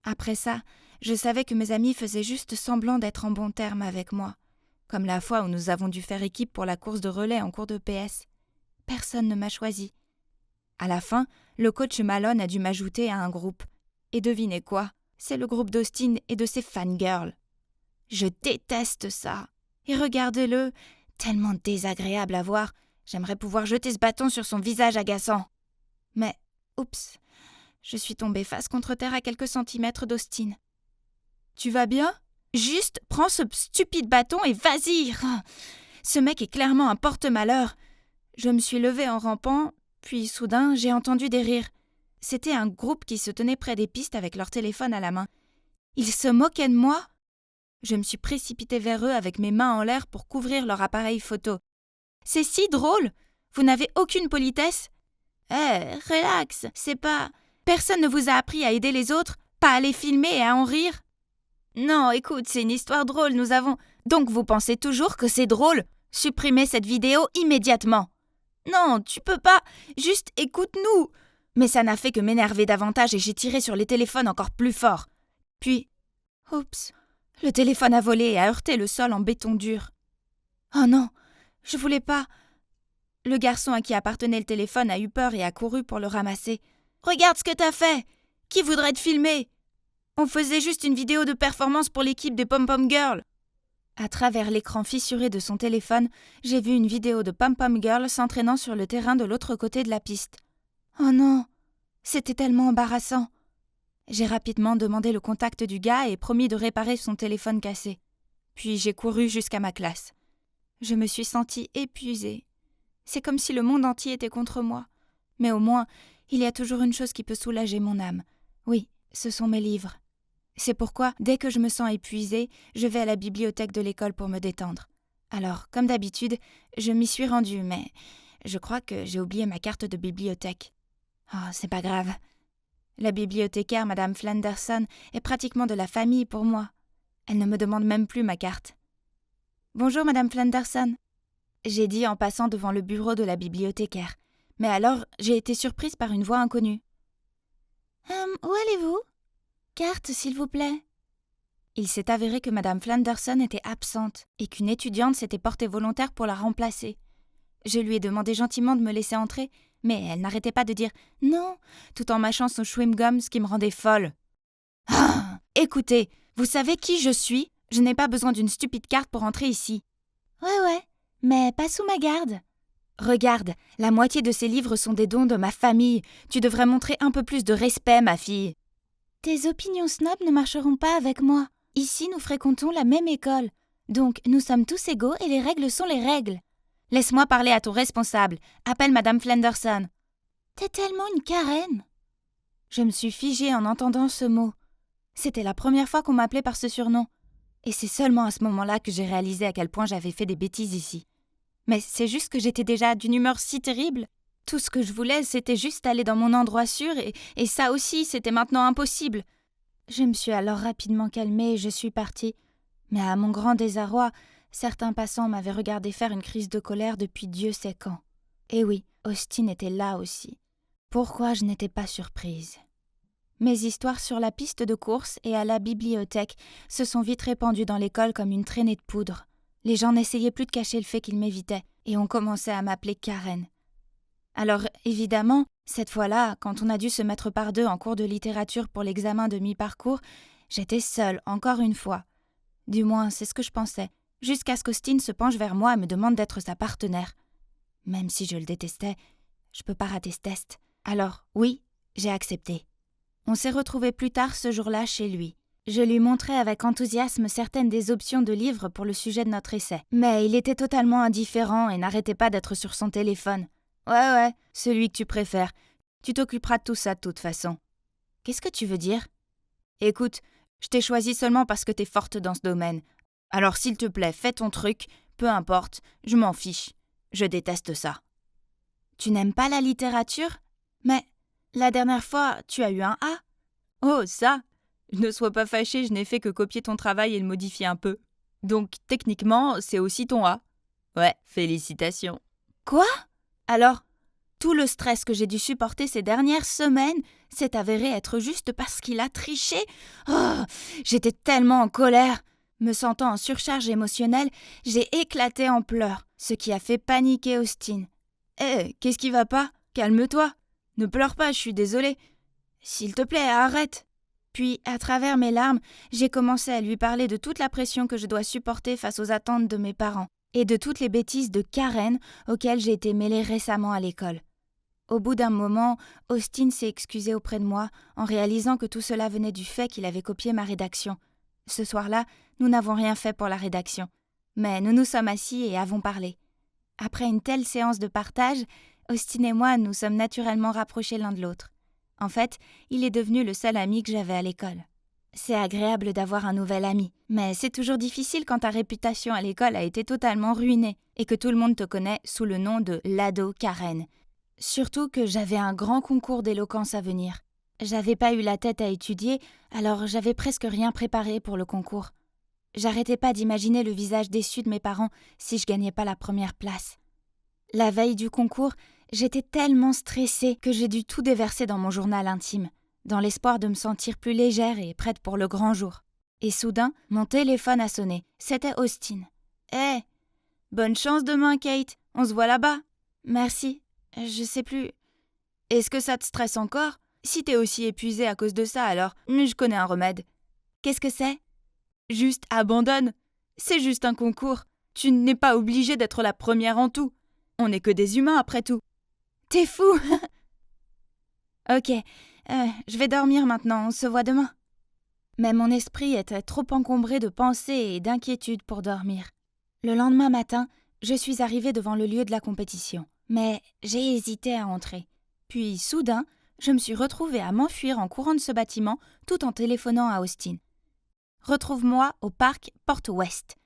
Après ça, je savais que mes amis faisaient juste semblant d'être en bons termes avec moi, comme la fois où nous avons dû faire équipe pour la course de relais en cours de PS. Personne ne m'a choisi. À la fin, le coach Malone a dû m'ajouter à un groupe. Et devinez quoi? C'est le groupe d'Austin et de ses fangirls. Je déteste ça. Et regardez-le, tellement désagréable à voir. J'aimerais pouvoir jeter ce bâton sur son visage agaçant. Mais, oups, je suis tombée face contre terre à quelques centimètres d'Austin. Tu vas bien? Juste, prends ce stupide bâton et vas-y! Ce mec est clairement un porte-malheur. Je me suis levée en rampant, puis soudain, j'ai entendu des rires. C'était un groupe qui se tenait près des pistes avec leur téléphone à la main. Ils se moquaient de moi. Je me suis précipitée vers eux avec mes mains en l'air pour couvrir leur appareil photo. C'est si drôle! Vous n'avez aucune politesse? Relax, c'est pas... Personne ne vous a appris à aider les autres, pas à les filmer et à en rire? Non, écoute, c'est une histoire drôle, nous avons... Donc vous pensez toujours que c'est drôle? Supprimez cette vidéo immédiatement. Non, tu peux pas... Juste écoute-nous. Mais ça n'a fait que m'énerver davantage et j'ai tiré sur les téléphones encore plus fort. Puis... Oups, le téléphone a volé et a heurté le sol en béton dur. Oh non, je voulais pas... Le garçon à qui appartenait le téléphone a eu peur et a couru pour le ramasser. Regarde ce que t'as fait! Qui voudrait te filmer? On faisait juste une vidéo de performance pour l'équipe des Pom-Pom Girls. À travers l'écran fissuré de son téléphone, j'ai vu une vidéo de Pom-Pom Girls s'entraînant sur le terrain de l'autre côté de la piste. Oh non! C'était tellement embarrassant. J'ai rapidement demandé le contact du gars et promis de réparer son téléphone cassé. Puis j'ai couru jusqu'à ma classe. Je me suis sentie épuisée. C'est comme si le monde entier était contre moi. Mais au moins, il y a toujours une chose qui peut soulager mon âme. Oui, ce sont mes livres. C'est pourquoi, dès que je me sens épuisée, je vais à la bibliothèque de l'école pour me détendre. Alors, comme d'habitude, je m'y suis rendue, mais je crois que j'ai oublié ma carte de bibliothèque. Oh, c'est pas grave. La bibliothécaire, Madame Flanderson, est pratiquement de la famille pour moi. Elle ne me demande même plus ma carte. « Bonjour, Madame Flanderson », j'ai dit en passant devant le bureau de la bibliothécaire. Mais alors, j'ai été surprise par une voix inconnue. « Où allez-vous ? Carte, s'il vous plaît. » Il s'est avéré que Madame Flanderson était absente et qu'une étudiante s'était portée volontaire pour la remplacer. Je lui ai demandé gentiment de me laisser entrer, mais elle n'arrêtait pas de dire « non » tout en mâchant son chewing-gum, ce qui me rendait folle. « Ah, écoutez, vous savez qui je suis ? Je n'ai pas besoin d'une stupide carte pour entrer ici. »« Ouais, mais pas sous ma garde. » « Regarde, la moitié de ces livres sont des dons de ma famille. Tu devrais montrer un peu plus de respect, ma fille. »« Tes opinions snobs ne marcheront pas avec moi. Ici, nous fréquentons la même école. Donc, nous sommes tous égaux et les règles sont les règles. Laisse-moi parler à ton responsable. Appelle Madame Flanderson. »« T'es tellement une carène. » Je me suis figée en entendant ce mot. C'était la première fois qu'on m'appelait par ce surnom. Et c'est seulement à ce moment-là que j'ai réalisé à quel point j'avais fait des bêtises ici. Mais c'est juste que j'étais déjà d'une humeur si terrible. Tout ce que je voulais, c'était juste aller dans mon endroit sûr, et ça aussi, c'était maintenant impossible. Je me suis alors rapidement calmée et je suis partie. Mais à mon grand désarroi, certains passants m'avaient regardé faire une crise de colère depuis Dieu sait quand. Et oui, Austin était là aussi. Pourquoi je n'étais pas surprise? Mes histoires sur la piste de course et à la bibliothèque se sont vite répandues dans l'école comme une traînée de poudre. Les gens n'essayaient plus de cacher le fait qu'ils m'évitaient, et on commençait à m'appeler Karen. Alors, évidemment, cette fois-là, quand on a dû se mettre par deux en cours de littérature pour l'examen de mi-parcours, j'étais seule, encore une fois. Du moins, c'est ce que je pensais, jusqu'à ce qu'Austin se penche vers moi et me demande d'être sa partenaire. Même si je le détestais, je peux pas rater ce test. Alors, oui, j'ai accepté. On s'est retrouvés plus tard ce jour-là chez lui. Je lui montrai avec enthousiasme certaines des options de livres pour le sujet de notre essai. Mais il était totalement indifférent et n'arrêtait pas d'être sur son téléphone. Ouais, celui que tu préfères. Tu t'occuperas de tout ça de toute façon. Qu'est-ce que tu veux dire? Écoute, je t'ai choisi seulement parce que t'es forte dans ce domaine. Alors s'il te plaît, fais ton truc, peu importe, je m'en fiche. Je déteste ça. Tu n'aimes pas la littérature? Mais la dernière fois, tu as eu un A. Oh, ça! Ne sois pas fâché, je n'ai fait que copier ton travail et le modifier un peu. Donc, techniquement, c'est aussi ton A. Ouais, félicitations. Quoi? Alors, tout le stress que j'ai dû supporter ces dernières semaines s'est avéré être juste parce qu'il a triché. Oh, j'étais tellement en colère. Me sentant en surcharge émotionnelle, j'ai éclaté en pleurs, ce qui a fait paniquer Austin. Qu'est-ce qui va pas? Calme-toi. Ne pleure pas, je suis désolée. S'il te plaît, arrête. Puis, à travers mes larmes, j'ai commencé à lui parler de toute la pression que je dois supporter face aux attentes de mes parents et de toutes les bêtises de Karen auxquelles j'ai été mêlée récemment à l'école. Au bout d'un moment, Austin s'est excusé auprès de moi en réalisant que tout cela venait du fait qu'il avait copié ma rédaction. Ce soir-là, nous n'avons rien fait pour la rédaction, mais nous nous sommes assis et avons parlé. Après une telle séance de partage, Austin et moi nous sommes naturellement rapprochés l'un de l'autre. En fait, il est devenu le seul ami que j'avais à l'école. C'est agréable d'avoir un nouvel ami, mais c'est toujours difficile quand ta réputation à l'école a été totalement ruinée et que tout le monde te connaît sous le nom de l'ado Karen. Surtout que j'avais un grand concours d'éloquence à venir. J'avais pas eu la tête à étudier, alors j'avais presque rien préparé pour le concours. J'arrêtais pas d'imaginer le visage déçu de mes parents si je gagnais pas la première place. La veille du concours, j'étais tellement stressée que j'ai dû tout déverser dans mon journal intime, dans l'espoir de me sentir plus légère et prête pour le grand jour. Et soudain, mon téléphone a sonné. C'était Austin. Hé, bonne chance demain, Kate. On se voit là-bas. Merci. Je sais plus. Est-ce que ça te stresse encore? Si t'es aussi épuisée à cause de ça, alors je connais un remède. Qu'est-ce que c'est? Juste abandonne. C'est juste un concours. Tu n'es pas obligée d'être la première en tout. On n'est que des humains après tout. T'es fou. Ok, je vais dormir maintenant, on se voit demain. Mais mon esprit était trop encombré de pensées et d'inquiétudes pour dormir. Le lendemain matin, je suis arrivée devant le lieu de la compétition. Mais j'ai hésité à entrer. Puis, soudain, je me suis retrouvée à m'enfuir en courant de ce bâtiment tout en téléphonant à Austin. Retrouve-moi au parc Porte Ouest.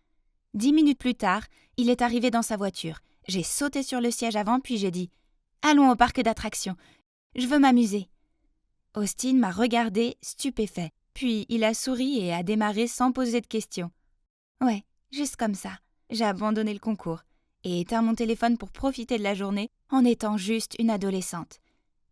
10 minutes plus tard, il est arrivé dans sa voiture. J'ai sauté sur le siège avant puis j'ai dit « Allons au parc d'attractions. Je veux m'amuser. » Austin m'a regardé stupéfait. Puis il a souri et a démarré sans poser de questions. Ouais, juste comme ça. J'ai abandonné le concours et éteint mon téléphone pour profiter de la journée en étant juste une adolescente.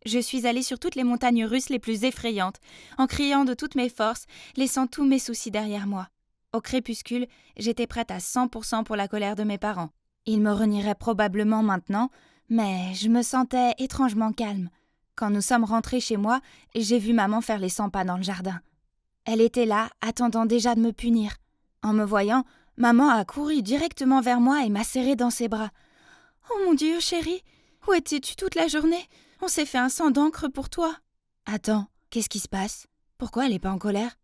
Je suis allée sur toutes les montagnes russes les plus effrayantes, en criant de toutes mes forces, laissant tous mes soucis derrière moi. Au crépuscule, j'étais prête à 100% pour la colère de mes parents. Ils me renieraient probablement maintenant, mais je me sentais étrangement calme. Quand nous sommes rentrés chez moi, j'ai vu maman faire les 100 pas dans le jardin. Elle était là, attendant déjà de me punir. En me voyant, maman a couru directement vers moi et m'a serrée dans ses bras. « Oh mon Dieu, chérie, où étais-tu toute la journée? On s'est fait un sang d'encre pour toi. » Attends, qu'est-ce qui se passe? Pourquoi elle n'est pas en colère?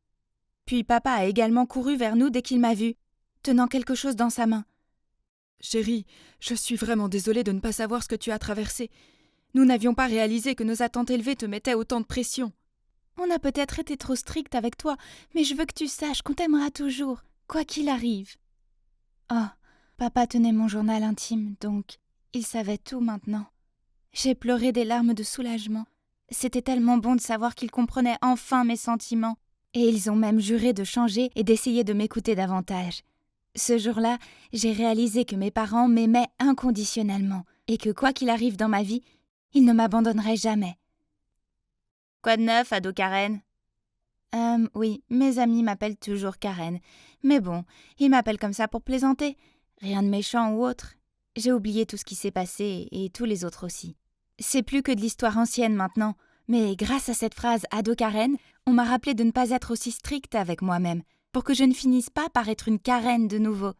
Puis papa a également couru vers nous dès qu'il m'a vue, tenant quelque chose dans sa main. « Chérie, je suis vraiment désolée de ne pas savoir ce que tu as traversé. Nous n'avions pas réalisé que nos attentes élevées te mettaient autant de pression. » « On a peut-être été trop stricte avec toi, mais je veux que tu saches qu'on t'aimera toujours, quoi qu'il arrive. » Oh, papa tenait mon journal intime, donc il savait tout maintenant. J'ai pleuré des larmes de soulagement. C'était tellement bon de savoir qu'ils comprenaient enfin mes sentiments. Et ils ont même juré de changer et d'essayer de m'écouter davantage. Ce jour-là, j'ai réalisé que mes parents m'aimaient inconditionnellement et que quoi qu'il arrive dans ma vie, ils ne m'abandonneraient jamais. Quoi de neuf, ado Karen? Oui, mes amis m'appellent toujours Karen. Mais bon, ils m'appellent comme ça pour plaisanter. Rien de méchant ou autre. J'ai oublié tout ce qui s'est passé et tous les autres aussi. C'est plus que de l'histoire ancienne maintenant. Mais grâce à cette phrase ado Karen, on m'a rappelé de ne pas être aussi stricte avec moi-même, pour que je ne finisse pas par être une Karen de nouveau.